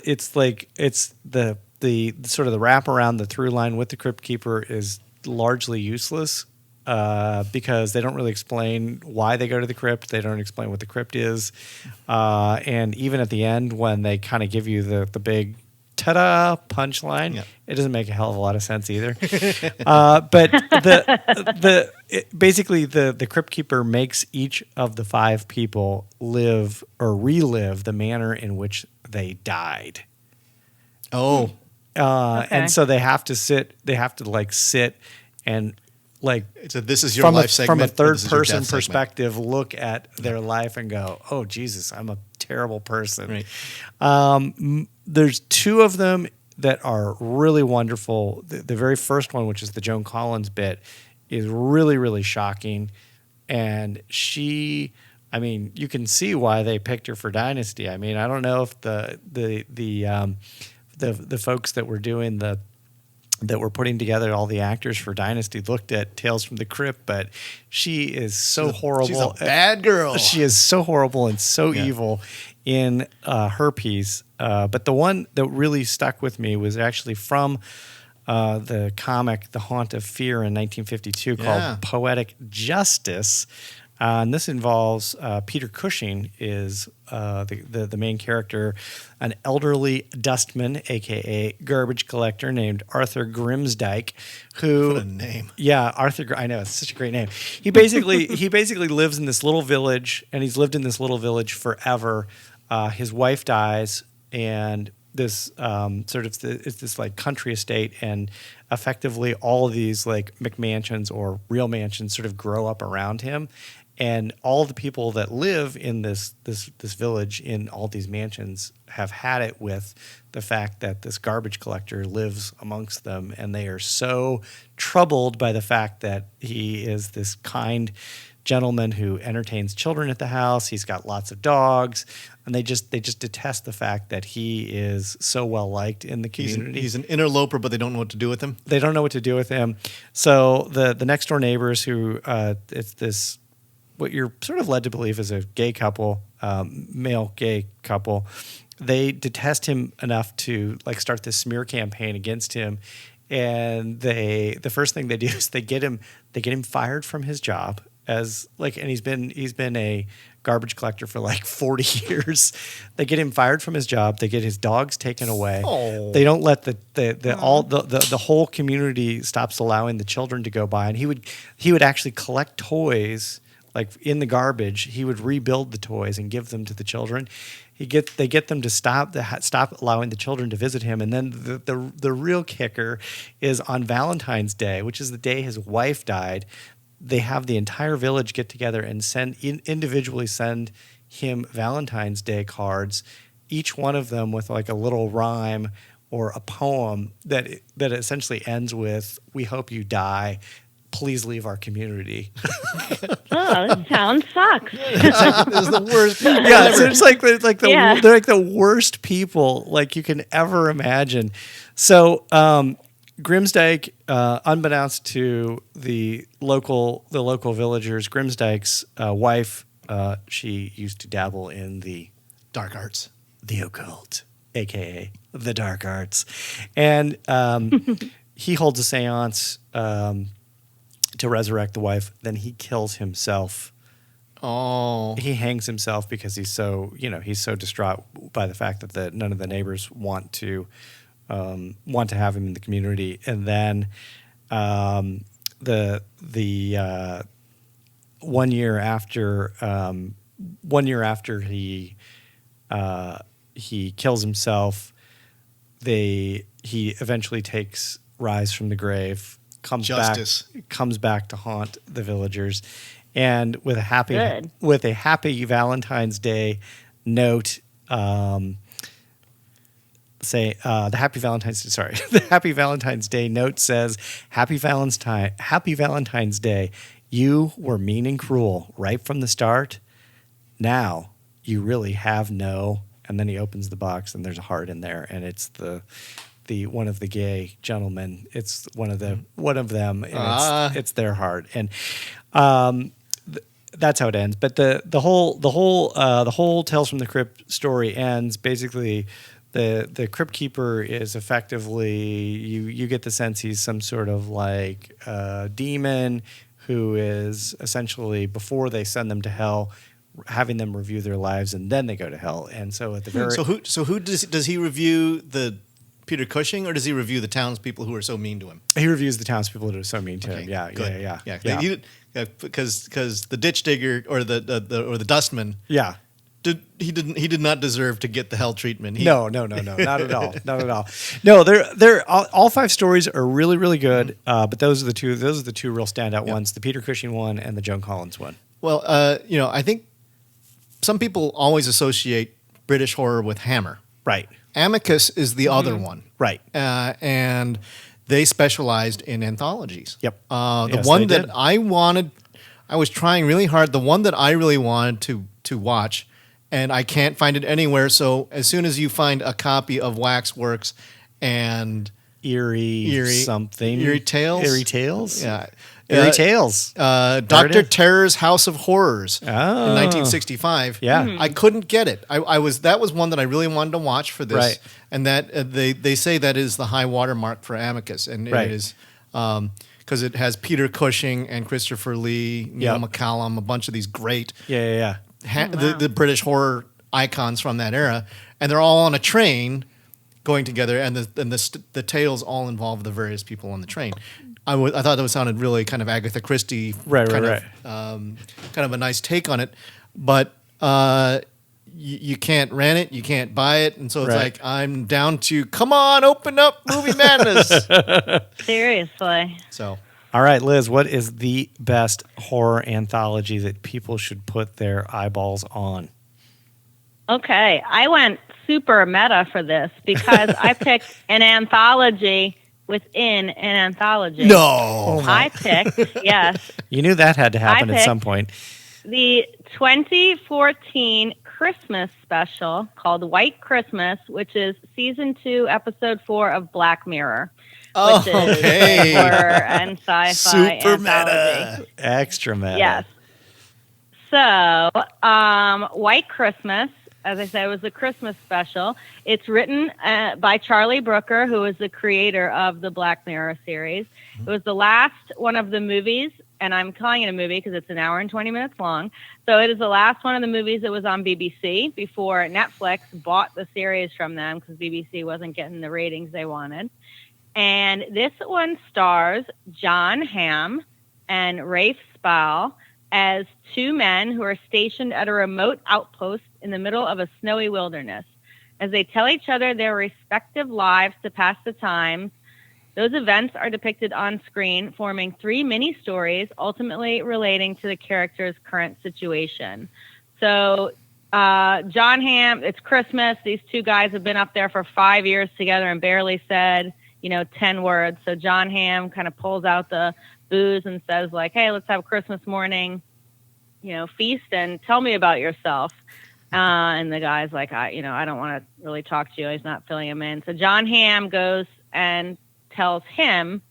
sort of the wraparound, the through line with the crypt keeper is largely useless because they don't really explain why they go to the crypt. They don't explain what the crypt is, and even at the end when they kind of give you the big ta-da punchline, it doesn't make a hell of a lot of sense either. But basically the crypt keeper makes each of the 5 people live or relive the manner in which they died. Oh. Okay. And so they have to sit and like So this is your life segment. From a third this is your person death segment. perspective, look at their life and go, "Oh Jesus, I'm a terrible person." Right. There's 2 of them that are really wonderful. The very first one, which is the Joan Collins bit, is really, really shocking. And you can see why they picked her for Dynasty. I mean, I don't know if the folks that were doing that were putting together all the actors for Dynasty looked at Tales from the Crypt, but she is so horrible. She's a bad girl. She is so horrible and so evil in her piece. But the one that really stuck with me was actually from the comic The Haunt of Fear in 1952 called Poetic Justice. And this involves Peter Cushing is the main character, an elderly dustman, a.k.a. garbage collector named Arthur Grimsdyke, who... What a name. Yeah, I know, it's such a great name. He basically lives in this little village, and he's lived in this little village forever. His wife dies, and this it's this like country estate, and effectively all of these like McMansions or real mansions sort of grow up around him. And all the people that live in this village in all these mansions have had it with the fact that this garbage collector lives amongst them, and they are so troubled by the fact that he is this kind gentleman who entertains children at the house. He's got lots of dogs, and they just detest the fact that he is so well liked in the community. He's an interloper, but they don't know what to do with him. They don't know what to do with him. So the next door neighbors who it's this. What you're sort of led to believe is a gay couple, male gay couple. They detest him enough to like start this smear campaign against him, and the first thing they do is they get him fired from his job as like, and he's been a garbage collector for like 40 years. They get him fired from his job. They get his dogs taken away. Oh. They don't let the whole community stops allowing the children to go by, and he would actually collect toys like in the garbage, he would rebuild the toys and give them to the children. They get them to stop allowing the children to visit him. And then the real kicker is on Valentine's Day, which is the day his wife died. They have the entire village get together and individually send him Valentine's Day cards, each one of them with like a little rhyme or a poem that essentially ends with, "We hope you die. Please leave our community." Oh, this town sucks. It's the worst. Yeah, so it's like they're like the worst people like you can ever imagine. So Grimsdyke, unbeknownst to the local villagers, Grimsdyke's wife, she used to dabble in the Dark arts. the occult, aka the dark arts, and he holds a seance to resurrect the wife. Then he kills himself. Oh, He hangs himself because he's so distraught by the fact that none of the neighbors want to have him in the community. And then the 1 year after 1 year after he kills himself, he eventually takes rise from the grave, comes back to haunt the villagers, and with a happy Valentine's Day note, the happy Valentine's Day note says, Happy Valentine's Day. You were mean and cruel right from the start. Now you really have no. And then he opens the box and there's a heart in there, and it's the one of the gay gentlemen. It's one of them, and it's their heart, and that's how it ends. But the whole Tales from the Crypt story ends basically. The Crypt Keeper is effectively, you get the sense he's some sort of like demon who is essentially, before they send them to hell, having them review their lives, and then they go to hell. And so at the very who does he review, the Peter Cushing, or does he review the townspeople who are so mean to him? He reviews the townspeople who are so mean to him. Yeah. Because the ditch digger or the dustman. Yeah. He did not deserve to get the hell treatment. No, not at all, not at all. No, they're all five stories are really, really good. But those are the two real standout ones: the Peter Cushing one and the Joan Collins one. Well, I think some people always associate British horror with Hammer. Right. Amicus is the other one. Right. And they specialized in anthologies. Yep. The one that I was trying really hard. The one that I really wanted to watch. And I can't find it anywhere. So as soon as you find a copy of Waxworks and Eerie Tales, yeah, Eerie Tales, Dr. Terror's House of Horrors in 1965. Yeah, I couldn't get it. That was one that I really wanted to watch for this, right. And that they say that is the high watermark for Amicus, and right. It is. Because it has Peter Cushing and Christopher Lee, Neil McCallum, a bunch of these great the British horror icons from that era, and they're all on a train going together, and the tales all involve the various people on the train. I thought that sounded really kind of Agatha Christie, kind of a nice take on it, but you can't rent it, you can't buy it, and so it's like I'm down to come on, open up Movie Madness. Seriously. So. All right, Liz, what is the best horror anthology that people should put their eyeballs on? Okay, I went super meta for this because I picked an anthology within an anthology. No. I picked, yes. You knew that had to happen at some point. The 2014 Christmas special called White Christmas, which is season 2, episode 4 of Black Mirror. Which is horror and sci-fi super anthology. meta. Extra meta. Yes. So, White Christmas, as I said, was the Christmas special. It's written by Charlie Brooker, who is the creator of the Black Mirror series. It was the last one of the movies, and I'm calling it a movie because it's an hour and 20 minutes long. So it is the last one of the movies that was on BBC before Netflix bought the series from them because BBC wasn't getting the ratings they wanted. And this one stars John Hamm and Rafe Spall, as two men who are stationed at a remote outpost in the middle of a snowy wilderness. As they tell each other their respective lives to pass the time, those events are depicted on screen, forming 3 mini-stories, ultimately relating to the character's current situation. So John Hamm, it's Christmas. These two guys have been up there for 5 years together and barely said, 10 words. So John Hamm kind of pulls out the booze and says, like, hey, let's have a Christmas morning, feast and tell me about yourself. And the guy's like, I don't want to really talk to you. He's not filling him in. So John Hamm goes and tells him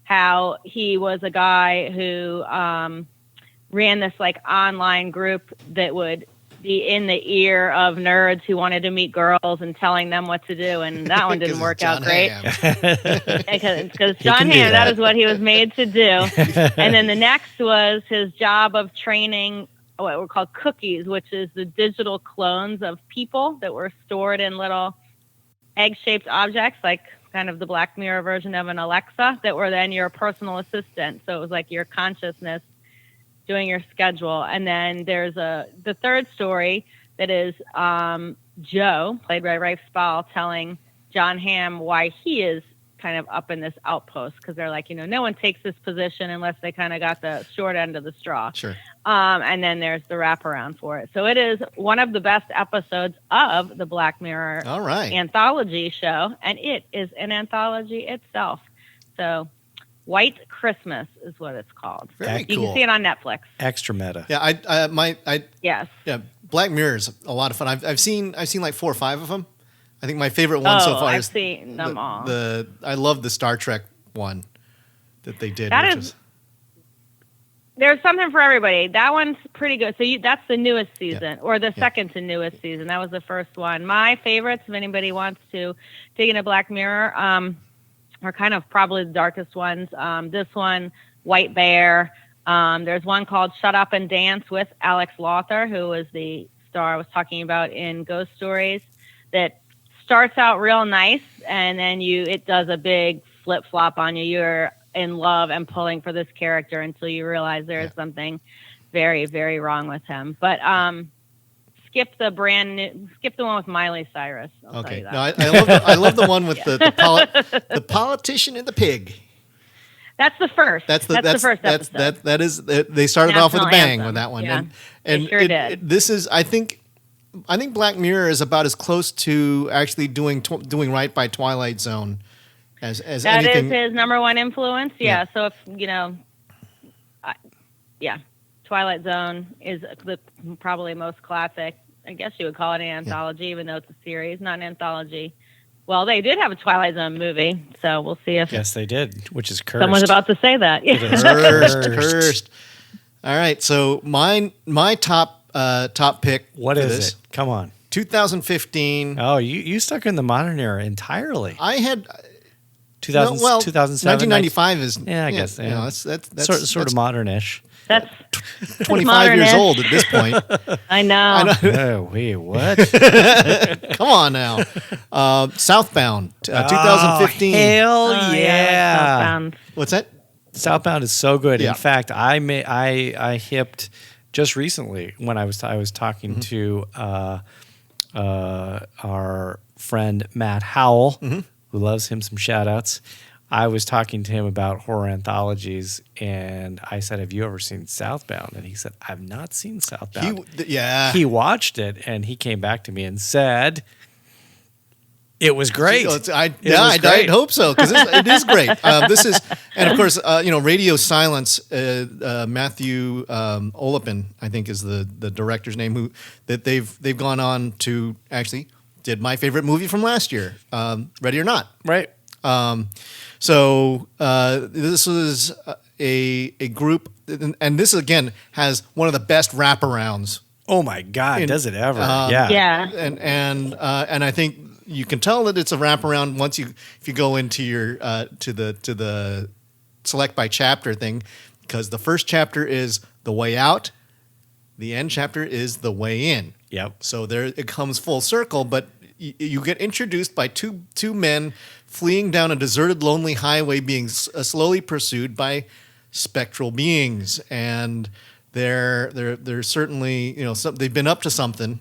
how he was a guy who ran this like online group that would be in the ear of nerds who wanted to meet girls and telling them what to do. And that one didn't work out great. Because John Hamm, that is what he was made to do. And then the next was his job of training what were called cookies, which is the digital clones of people that were stored in little egg-shaped objects, like kind of the Black Mirror version of an Alexa, that were then your personal assistant. So it was like your consciousness doing your schedule. And then there's the third story that is Joe, played by Rafe Spall, telling John Hamm why he is kind of up in this outpost, because they're like, no one takes this position unless they kind of got the short end of the straw. Sure. And then there's the wraparound for it. So it is one of the best episodes of the Black Mirror anthology show, and it is an anthology itself. So White Christmas is what it's called. Very cool. You can see it on Netflix. Extra meta. Yeah, yes. Yeah, Black Mirror is a lot of fun. I've seen like 4 or 5 of them. I think my favorite one so far I've is seen them all. I love the Star Trek one that they did. There's something for everybody. That one's pretty good. So that's the newest season, or the second to newest season. That was the first one. My favorites, if anybody wants to dig into Black Mirror, are kind of probably the darkest ones. This one, White Bear. There's one called Shut Up and Dance with Alex Lothar, who was the star I was talking about in Ghost Stories, that starts out real nice, and then it does a big flip-flop on you. You're in love and pulling for this character until you realize there is something very, very wrong with him. But skip the one with Miley Cyrus. I'll tell you that. No, I love the one with the politician and the pig. That's the first. That's the first episode. That is. They started off with a bang with that one, yeah, and they sure did. This is, I think Black Mirror is about as close to actually doing right by Twilight Zone as that anything. That is his number one influence. Yeah. So if Twilight Zone is probably most classic. I guess you would call it an anthology, even though it's a series, not an anthology. Well, they did have a Twilight Zone movie, so we'll see if... Yes, they did, which is cursed. Someone's about to say that. Cursed. All right, so my top pick. What is it? Come on. 2015. Oh, you stuck in the modern era entirely. I had... 2007? 1995 is... Yeah, I guess. Yeah. That's sort of modern-ish. That's 25 years old at this point. I know. Oh, wait, what? Come on now. Southbound, 2015. Hell yeah. Southbound. What's that? Southbound is so good. Yeah. In fact, I hipped just recently when I was talking to our friend Matt Howell, who loves him some shout outs. I was talking to him about horror anthologies, and I said, have you ever seen Southbound? And he said, I've not seen Southbound. He watched it, and he came back to me and said, it was great. I hope so, because it is great. This is, and of course, Radio Silence, Matthew Olipin, I think is the director's name, that they've gone on to actually did my favorite movie from last year, Ready or Not. Right. So this was a group, and this again has one of the best wraparounds. Oh my God! Does it ever? Yeah. And I think you can tell that it's a wraparound if you go into your to the select by chapter thing, because the first chapter is the way out, the end chapter is the way in. Yep. So there it comes full circle, but you get introduced by two men fleeing down a deserted, lonely highway, being slowly pursued by spectral beings, and they're certainly, they've been up to something,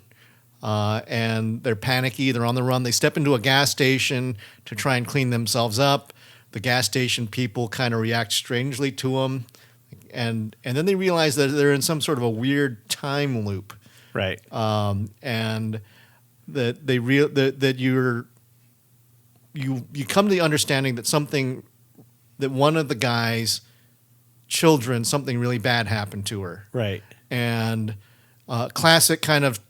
and they're panicky. They're on the run. They step into a gas station to try and clean themselves up. The gas station people kind of react strangely to them, and then they realize that they're in some sort of a weird time loop, right? And that you come to the understanding that one of the guy's children, something really bad happened to her, right? And classic kind of,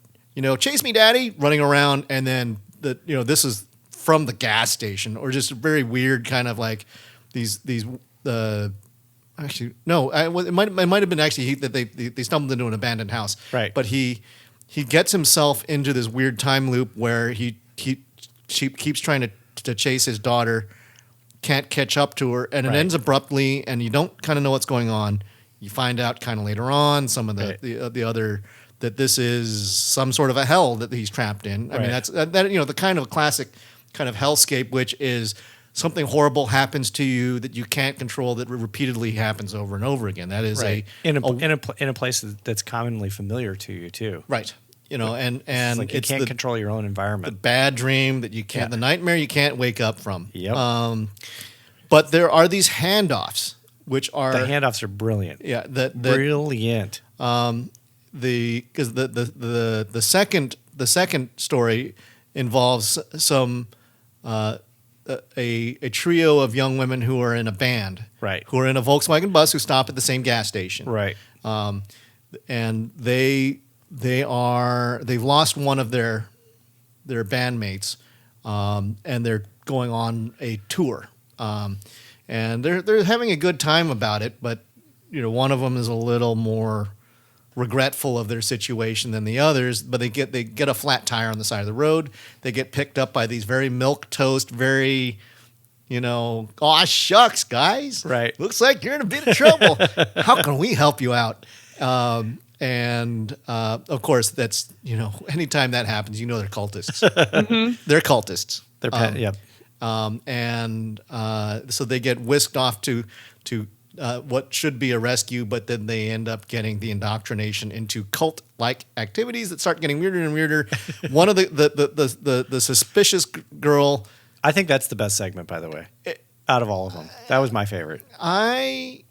chase me, daddy, running around, and then this is from the gas station, or just a very weird kind of like these actually no, it might have been actually that they stumbled into an abandoned house, right? But he gets himself into this weird time loop where he keeps trying to chase his daughter, can't catch up to her, and it ends abruptly, and you don't kind of know what's going on. You find out kind of later on some of the other that this is some sort of a hell that he's trapped in. I mean, that's the kind of classic kind of hellscape, which is something horrible happens to you that you can't control, that repeatedly happens over and over again. That is in a place that's commonly familiar to you too, right? And it's like you can't control your own environment. The bad dream that you can't, the nightmare you can't wake up from. Yep. But there are these handoffs, which are the handoffs are brilliant. Yeah, brilliant. Because the second story involves some a trio of young women who are in a band, right? Who are in a Volkswagen bus who stop at the same gas station, right? And they've lost one of their bandmates, and they're going on a tour, and they're having a good time about it, but one of them is a little more regretful of their situation than the others, but they get a flat tire on the side of the road. They get picked up by these very milquetoast, very, aw shucks, guys. Right. Looks like you're in a bit of trouble. How can we help you out? And of course, that's, anytime that happens, they're cultists. Mm-hmm. They're cultists. They're so they get whisked off to what should be a rescue, but then they end up getting the indoctrination into cult-like activities that start getting weirder and weirder. One of the suspicious girl. I think that's the best segment, by the way, out of all of them. That was my favorite. I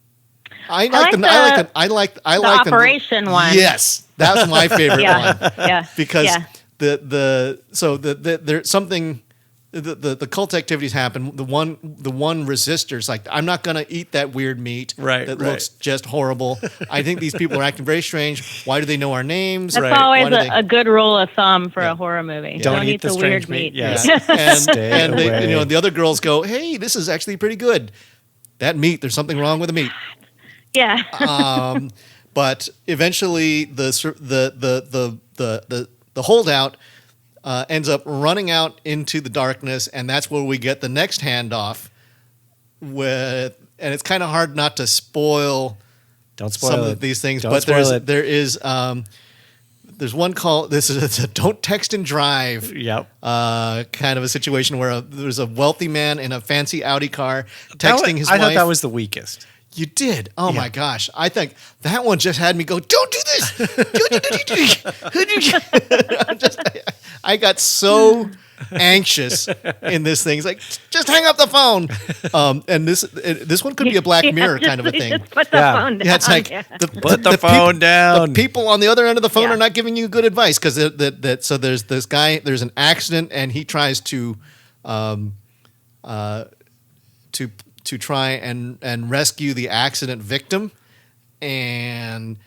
like the operation one. Yes, that's my favorite one. Yeah, because there's something. The cult activities happen. The one resistor's like, I'm not going to eat that weird meat that looks just horrible. I think these people are acting very strange. Why do they know our names? That's always a good rule of thumb for a horror movie. Don't eat the weird meat. Yes. and the other girls go, hey, this is actually pretty good. That meat, there's something wrong with the meat. Yeah. But eventually the holdout ends up running out into the darkness, and that's where we get the next handoff. And it's kind of hard not to spoil. Don't spoil some it. of these things, Don't but spoil there's one call. This is a don't text and drive. Yep. Kind of a situation where there's a wealthy man in a fancy Audi car texting his wife. I thought that was the weakest. You did? Oh my gosh. I think that one just had me go, don't do this. I got so anxious in this thing. It's like, just hang up the phone. And this one could be a Black Mirror kind of a thing. Just put the phone down. Yeah, it's like, put the phone down. The people on the other end of the phone are not giving you good advice, because so there's this guy, there's an accident, and he tries to try and rescue the accident victim, and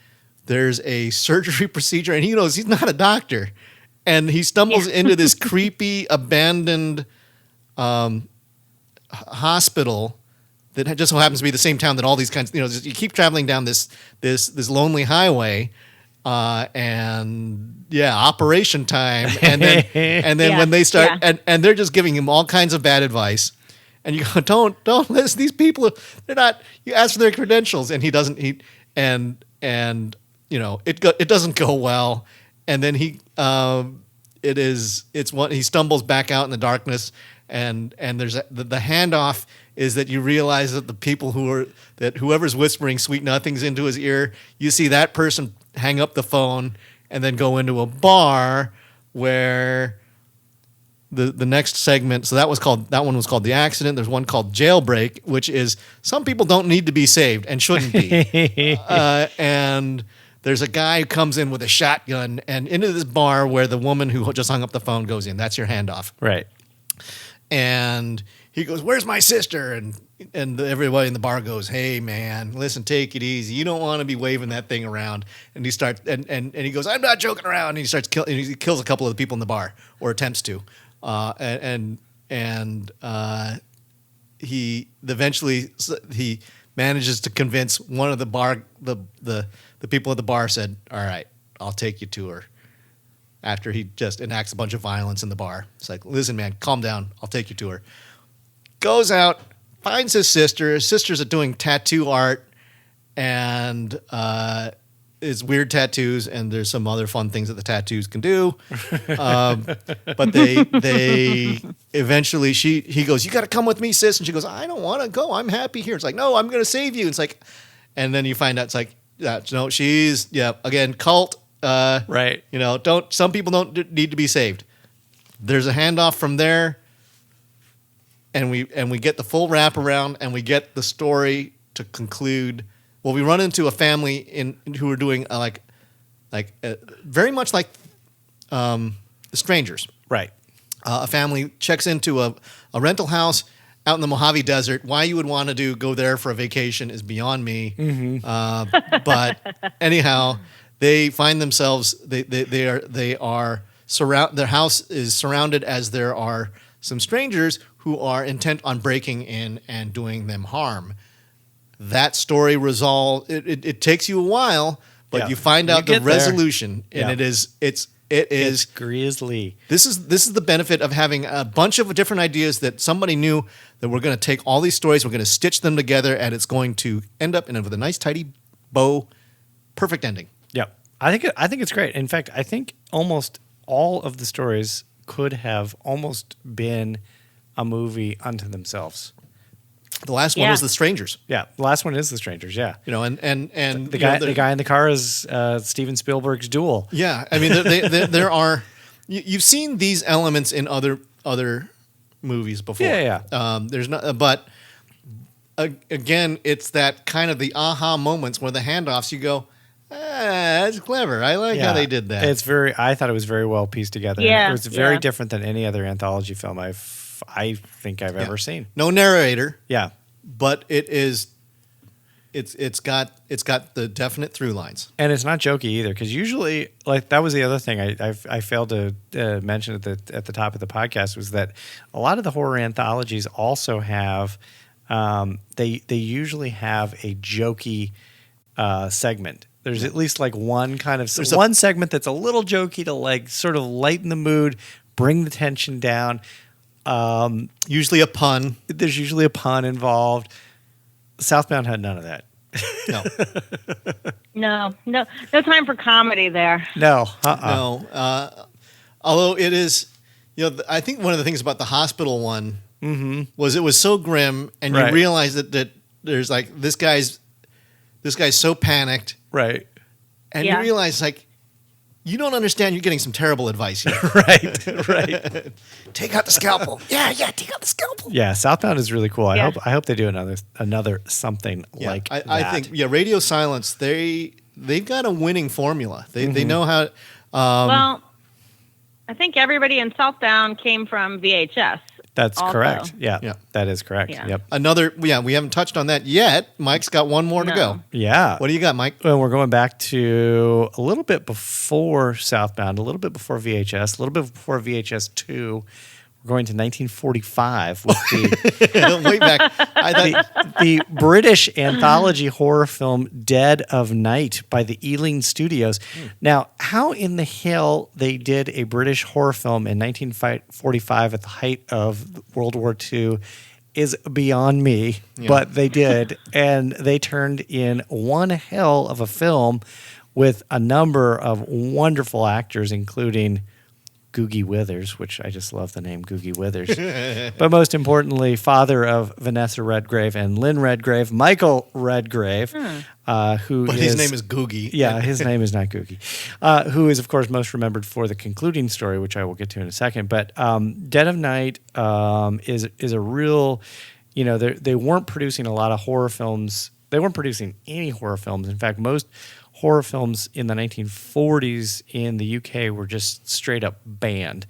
there's a surgery procedure, and he knows he's not a doctor, and he stumbles into this creepy abandoned hospital that just so happens to be the same town that all these kinds, you keep traveling down this lonely highway, and operation time, and then when they start, and they're just giving him all kinds of bad advice. And you go, don't listen. These people, they're not. You ask for their credentials, and he doesn't. It doesn't go well. And then he stumbles back out in the darkness, and there's the handoff is that you realize that the people whoever's whispering sweet nothings into his ear, you see that person hang up the phone and then go into a bar where the next segment. So that one was called The Accident. There's one called Jailbreak, which is some people don't need to be saved and shouldn't be. And there's a guy who comes in with a shotgun and into this bar where the woman who just hung up the phone goes in. That's your handoff. Right. And he goes, "Where's my sister?" And everybody in the bar goes, "Hey man, listen, take it easy. You don't want to be waving that thing around." And he starts and he goes, "I'm not joking around." And he starts he kills a couple of the people in the bar, or attempts to. He eventually he manages to convince one of the bar the people at the bar said, "All right, I'll take you to her." After he just enacts a bunch of violence in the bar. It's like, "Listen, man, calm down. I'll take you to her." Goes out, finds his sister. His sister's doing tattoo art and it's weird tattoos, and there's some other fun things that the tattoos can do. But they eventually, he goes, "You got to come with me, sis." And she goes, "I don't want to go. I'm happy here." It's like, "No, I'm going to save you." It's like, and then you find out it's like, no, she's, again, cult. Right. Some people don't need to be saved. There's a handoff from there, and we get the full wraparound, and we get the story to conclude. Well, we run into a family who are doing very much like The Strangers. Right. A family checks into a rental house out in the Mojave Desert. Why you would want to go there for a vacation is beyond me. Mm-hmm. But anyhow, they find themselves their house is surrounded as there are some strangers who are intent on breaking in and doing them harm. That story it takes you a while, but you find out the resolution, and it's grisly. This is the benefit of having a bunch of different ideas that somebody knew that we're going to take all these stories, we're going to stitch them together, and it's going to end up with a nice tidy bow, perfect ending. Yeah, I think it's great. In fact, I think almost all of the stories could have almost been a movie unto themselves. The last one was The Strangers. Yeah, the last one is The Strangers. Yeah, and the guy in the car is Steven Spielberg's Duel. Yeah, I mean there are you've seen these elements in other movies before. Yeah. There's not, but again, it's that kind of the aha moments where the handoffs. You go, that's clever. I like how they did that. I thought it was very well pieced together. Yeah, it was very different than any other anthology film I think I've ever seen. No narrator. Yeah, but it's got the definite through lines, and it's not jokey either. Because usually, like, that was the other thing I failed to mention at the top of the podcast, was that a lot of the horror anthologies also have they usually have a jokey segment. There's at least like one kind of one segment that's a little jokey to like sort of lighten the mood, bring the tension down. Usually a pun. There's usually a pun involved. Southbound had none of that. No. No time for comedy there. No. No. Although it is, I think one of the things about the hospital one was it was so grim, and you realize that there's like this guy's so panicked, right? And you realize, like, you don't understand. You're getting some terrible advice here. right. Take out the scalpel. Yeah, take out the scalpel. Yeah, Southbound is really cool. I hope they do another something like that. I think Radio Silence, they've got a winning formula. They know how. Well, I think everybody in Southbound came from VHS. That's also correct. Yeah, that is correct. Yeah. Yep. We haven't touched on that yet. Mike's got one more to go. Yeah. What do you got, Mike? Well, we're going back to a little bit before Southbound, a little bit before VHS, a little bit before VHS 2. We're going to 1945 with the way back. the British anthology horror film Dead of Night by the Ealing Studios. Now, how in the hell they did a British horror film in 1945 at the height of World War II is beyond me, but they did. And they turned in one hell of a film with a number of wonderful actors, including Googie Withers, which I just love the name Googie Withers. But most importantly, father of Vanessa Redgrave and Lynn Redgrave, Michael Redgrave, his name is Googie. Yeah, his name is not Googie. Who is, of course, most remembered for the concluding story, which I will get to in a second. But Dead of Night is a real, they weren't producing a lot of horror films. They weren't producing any horror films. In fact, most horror films in the 1940s in the UK were just straight up banned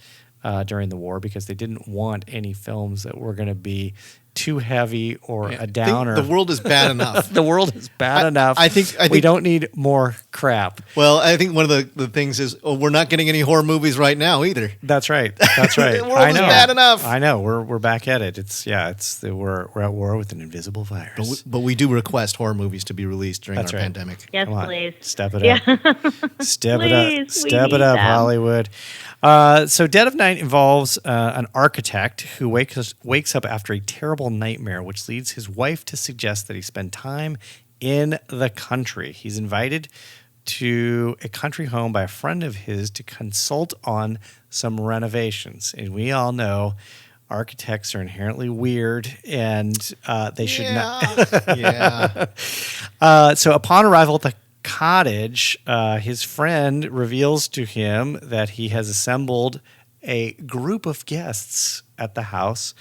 during the war because they didn't want any films that were going to be too heavy or a downer. The world is bad enough. The world is bad enough. I think we don't need more crap. Well, I think one of the things is we're not getting any horror movies right now either. That's right. That's right. The world is bad enough. I know. We're back at it. We're at war with an invisible virus. But we do request horror movies to be released during our pandemic. Yes, please. Step it up. Step it up. Step it up, Hollywood. So Dead of Night involves an architect who wakes up after a terrible nightmare, which leads his wife to suggest that he spend time in the country. He's invited to a country home by a friend of his to consult on some renovations. And we all know architects are inherently weird, and they should not. Yeah. So upon arrival at the cottage, his friend reveals to him that he has assembled a group of guests at the house,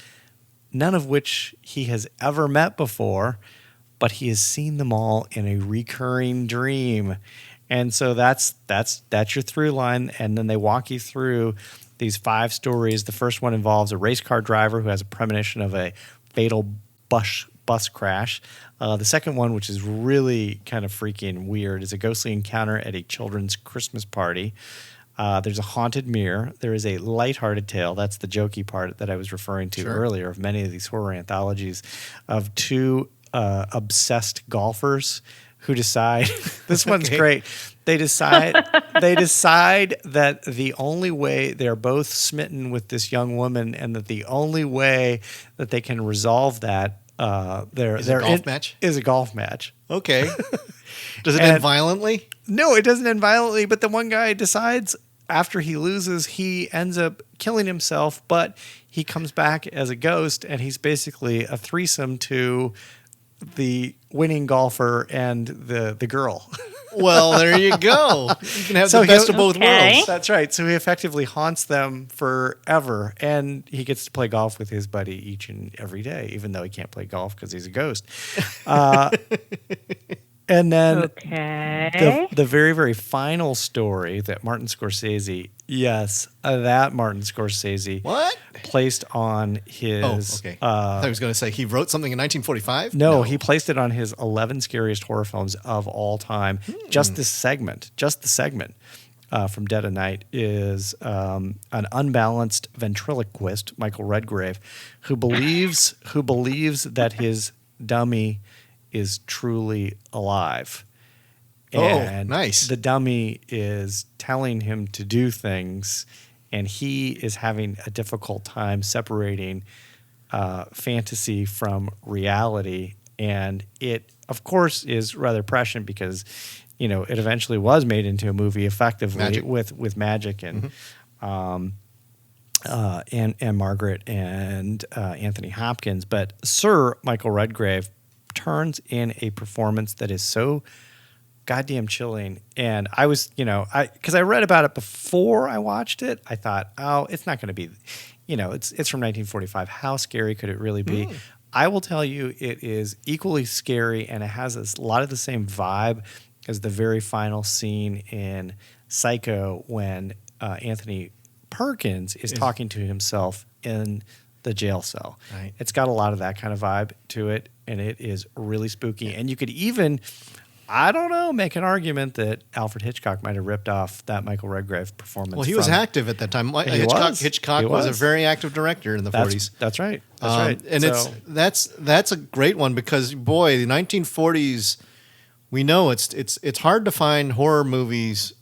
none of which he has ever met before, but he has seen them all in a recurring dream. And so that's your through line, and then they walk you through these 5 stories. The first one involves a race car driver who has a premonition of a fatal bus crash. The second one, which is really kind of freaking weird, is a ghostly encounter at a children's Christmas party. There's a haunted mirror. There is a lighthearted tale. That's the jokey part that I was referring to earlier of many of these horror anthologies of 2 obsessed golfers who decide this one's great. They decide that the only way they're both smitten with this young woman, and that the only way that they can resolve that is a golf match. Okay. Does it end violently? No, it doesn't end violently, but the one guy decides after he loses, he ends up killing himself, but he comes back as a ghost, and he's basically a threesome to the winning golfer and the girl. Well, there you go. You can have the best of both worlds. That's right. So he effectively haunts them forever, and he gets to play golf with his buddy each and every day, even though he can't play golf because he's a ghost. And then the very, very final story that Martin Scorsese, placed on his... Oh, okay. I thought he was going to say he wrote something in 1945? No, he placed it on his 11 scariest horror films of all time. Just the segment from Dead of Night is an unbalanced ventriloquist, Michael Redgrave, who believes that his dummy is truly alive. And nice. The dummy is telling him to do things, and he is having a difficult time separating fantasy from reality. And it, of course, is rather prescient because, it eventually was made into a movie effectively with magic and and Margaret and Anthony Hopkins. But Sir Michael Redgrave turns in a performance that is so goddamn chilling. And I was, because I read about it before I watched it, I thought, oh, it's not going to be, it's from 1945. How scary could it really be? I will tell you, it is equally scary, and it has a lot of the same vibe as the very final scene in Psycho when Anthony Perkins is talking to himself in the jail cell. Right. It's got a lot of that kind of vibe to it, and it is really spooky. And you could even, I don't know, make an argument that Alfred Hitchcock might have ripped off that Michael Redgrave performance. Well, he was active at that time. Hitchcock was a very active director in the 40s. That's right. That's right. And that's a great one because, boy, the 1940s, we know it's hard to find horror movies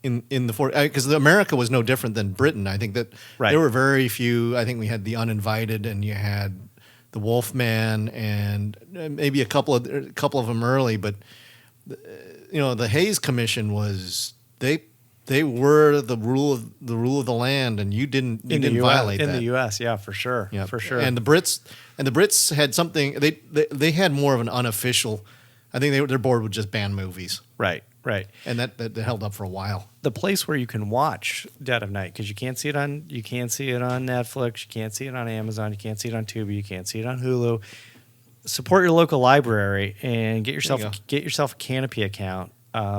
in the 40s, because America was no different than Britain. I think that there were very few. I think we had The Uninvited, and you had The Wolfman, and maybe a couple of them early. But the Hays Commission they they were the rule of the land, and you didn't violate that in the U.S. Yeah, for sure, for sure. And the Brits had something. They had more of an unofficial. I think their board would just ban movies. Right. And that held up for a while. The place where you can watch Dead of Night, because you can't see it on Netflix, you can't see it on Amazon, you can't see it on Tubi, you can't see it on Hulu. Support your local library and get yourself a Canopy account.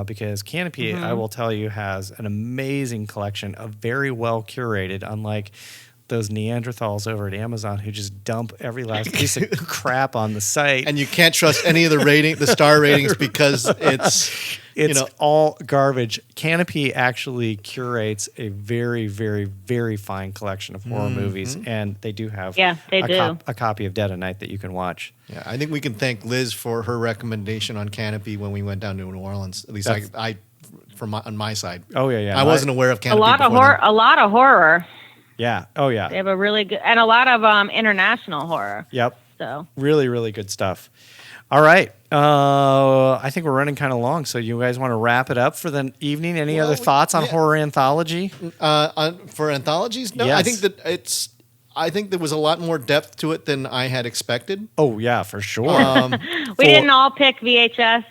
Because Canopy, I will tell you, has an amazing collection of very well curated, unlike those Neanderthals over at Amazon who just dump every last piece of crap on the site. And you can't trust any of the star ratings because it's all garbage. Canopy actually curates a very, very, very fine collection of horror movies, and they do have a copy of Dead of Night that you can watch. Yeah, I think we can thank Liz for her recommendation on Canopy when we went down to New Orleans. At least on my side. Oh yeah. I wasn't aware of Canopy. A lot of horror. Yeah. Oh yeah. They have a really good and a lot of international horror. Yep. So really, really good stuff. All right. I think we're running kind of long, so you guys want to wrap it up for the evening? Any other thoughts on horror anthology? For anthologies, no. Yes. I think there was a lot more depth to it than I had expected. Oh yeah, for sure. We didn't all pick VHS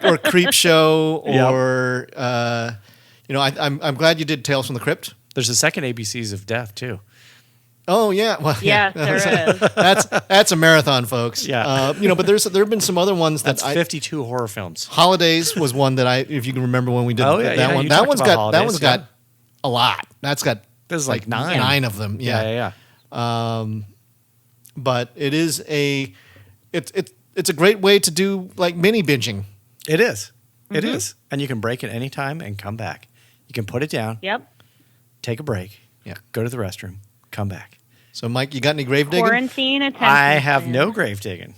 too. Or Creep Show, or I'm glad you did Tales from the Crypt. There's a second ABCs of Death too. Oh yeah, well yes, there is. That's a marathon, folks. Yeah, but there have been some other ones that's 52 horror films. Holidays was one that if you can remember when we did that one. That one's got a lot. That's got this is like nine of them. Yeah. But it is it's a great way to do like mini binging. It is. It is, and you can break it anytime and come back. You can put it down. Yep. Take a break. Yeah. Go to the restroom. Come back. So, Mike, you got any grave digging? Quarantine attention. I have no grave digging.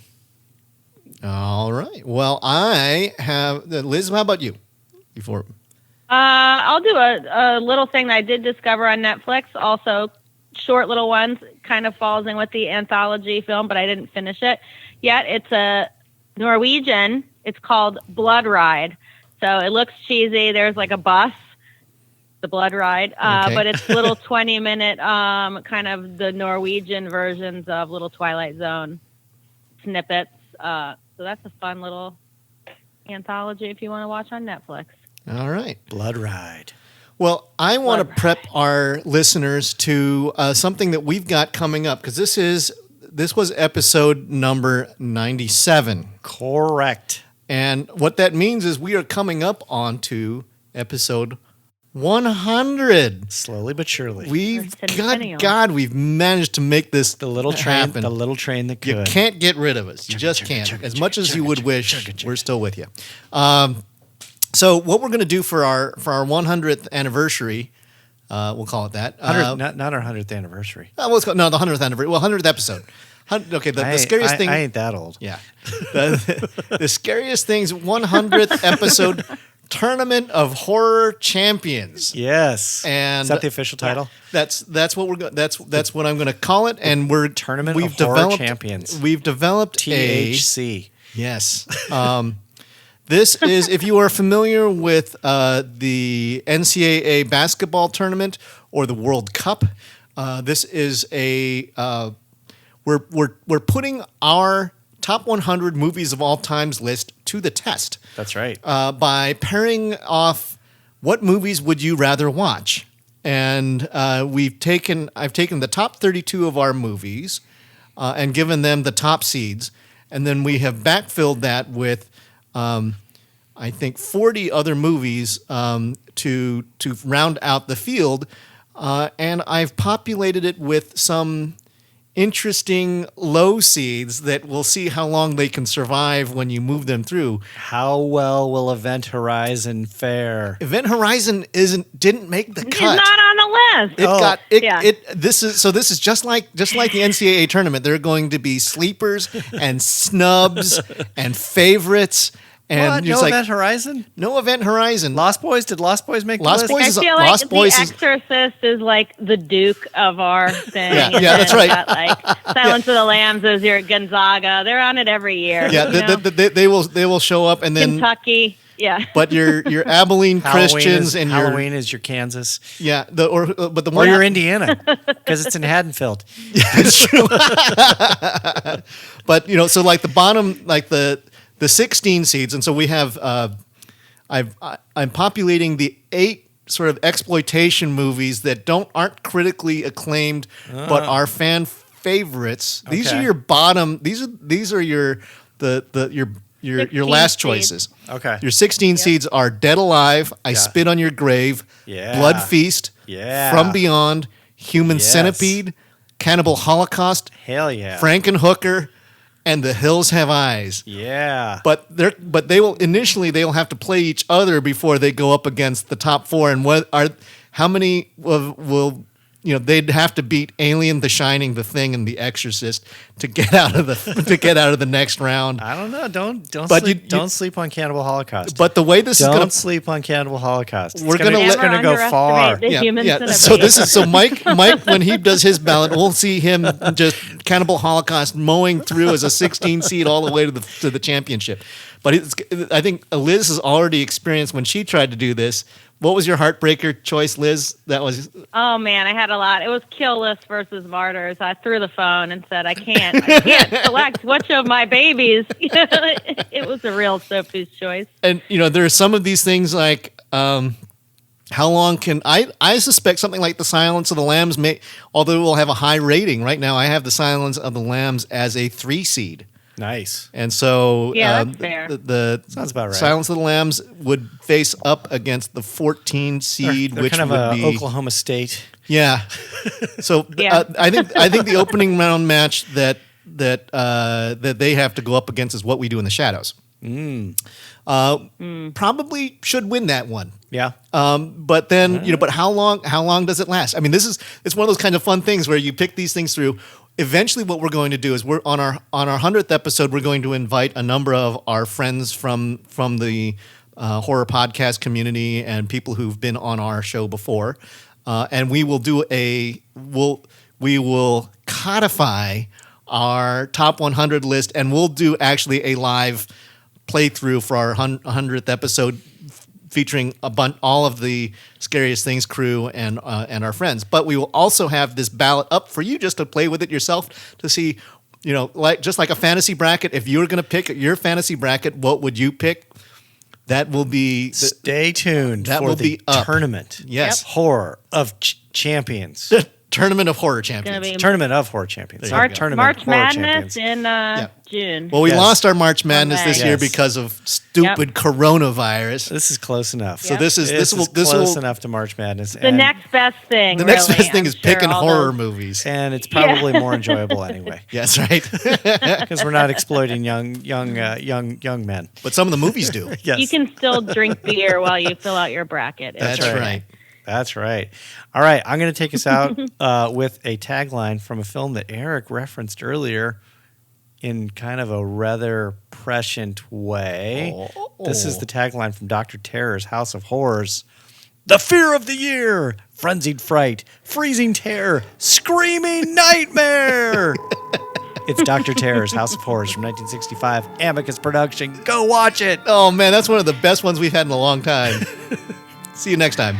All right. Well, I have. Liz, how about you? Before. I'll do a little thing that I did discover on Netflix. Also, short little ones. Kind of falls in with the anthology film, but I didn't finish it yet. It's a Norwegian. It's called Blood Ride. So it looks cheesy. There's like a bus, the Blood Ride, but it's little 20-minute kind of the Norwegian versions of little Twilight Zone snippets. So that's a fun little anthology if you want to watch on Netflix. All right. Blood Ride. Well, I want to prep our listeners to something that we've got coming up, because this was episode number 97. Correct. And what that means is we are coming up onto episode 100. Slowly but surely. We've managed to make this the little train happen. The little train that could. You can't get rid of us. You just can't. As much as you would wish, we're still with you. So what we're going to do for our 100th anniversary, we'll call it that. Not our 100th anniversary. The 100th anniversary. Well, 100th episode. Okay, the scariest thing. I ain't that old. Yeah. The Scariest Things 100th episode Tournament of Horror Champions. Yes. And is that the official title? That's what we're going. That's what I'm going to call it. And we're Tournament of Horror Champions. We've developed THC. Yes. This is, if you are familiar with the NCAA basketball tournament or the World Cup, this is we're putting our top 100 movies of all times list to the test. That's right. By pairing off what movies would you rather watch, and I've taken the top 32 of our movies and given them the top seeds, and then we have backfilled that with I think 40 other movies to round out the field, and I've populated it with some interesting low seeds that we'll see how long they can survive when you move them through. How well will Event Horizon fare? Event Horizon didn't make the cut. It's not on the list. This is just like the NCAA tournament. There are going to be sleepers and snubs and favorites. And What? No Event Horizon? No Event Horizon. Lost Boys? Did Lost Boys make Lost the Boys list? I feel like The Exorcist is like the Duke of our thing. Yeah, that's right. Got, like Silence of the Lambs is your Gonzaga. They're on it every year. Yeah, they will show up, and then Kentucky. Yeah. But your Abilene Christians and your Halloween is your Kansas. Yeah, but the or your Indiana because it's in Haddonfield. That's true. But so like the bottom, like the 16 seeds, and so we have I'm populating the 8 sort of exploitation movies that aren't critically acclaimed but are fan favorites. Okay. These are your bottom. These are your your last choices. Okay. Your 16 seeds are Dead Alive, I Spit on Your Grave, Blood Feast, From Beyond, Human Centipede, Cannibal Holocaust, hell yeah, Frankenhooker, and The Hills Have Eyes. Yeah. But they'll have to play each other before they go up against the top 4. And how many will they'd have to beat Alien, The Shining, The Thing, and The Exorcist to get out of the next round. I don't know. Don't sleep on Cannibal Holocaust. But the way this is going to sleep on Cannibal Holocaust. We're going to go far. So Mike when he does his ballot, we'll see him just Cannibal Holocaust mowing through as a 16 seed all the way to the championship. But I think Liz has already experienced when she tried to do this. What was your heartbreaker choice, Liz? That was. Oh man, I had a lot. It was Kill List versus Martyrs. I threw the phone and said, I can't select which of my babies. It was a real Sophie's choice. And there are some of these things like, how long can I suspect something like The Silence of the Lambs although it will have a high rating right now. I have The Silence of the Lambs as a 3 seed. Nice. And so that's fair. The sounds about right. Silence of the Lambs would face up against the 14 seed, they're which kind of would be Oklahoma State. Yeah. So I think the opening round match that they have to go up against is What We Do in the Shadows. Probably should win that one. Yeah. But then but how long does it last? I mean, it's one of those kind of fun things where you pick these things through. Eventually, what we're going to do is we're on our 100th episode. We're going to invite a number of our friends from the horror podcast community and people who've been on our show before, and we will do we will codify our top 100 list, and we'll do actually a live playthrough for our 100th episode, featuring all of the Scariest Things crew and our friends. But we will also have this ballot up for you just to play with it yourself to see, just like a fantasy bracket. If you were going to pick your fantasy bracket, what would you pick? That will be. Stay tuned. That will be tournament. Yes, Horror of Champions. Tournament of Horror Champions. Tournament of Horror Champions. March Madness in June. Well, we lost our March Madness this year because of stupid coronavirus. This is close enough. So this will close enough to March Madness. The next best thing. The next best thing is picking horror movies, and it's probably more enjoyable anyway. Yes, right. Because we're not exploiting young men. But some of the movies do. Yes. You can still drink beer while you fill out your bracket. That's right. That's right. All right, I'm going to take us out with a tagline from a film that Eric referenced earlier in kind of a rather prescient way. Oh. This is the tagline from Dr. Terror's House of Horrors. The fear of the year, frenzied fright, freezing terror, screaming nightmare. It's Dr. Terror's House of Horrors from 1965, Amicus production. Go watch it. Oh, man, that's one of the best ones we've had in a long time. See you next time.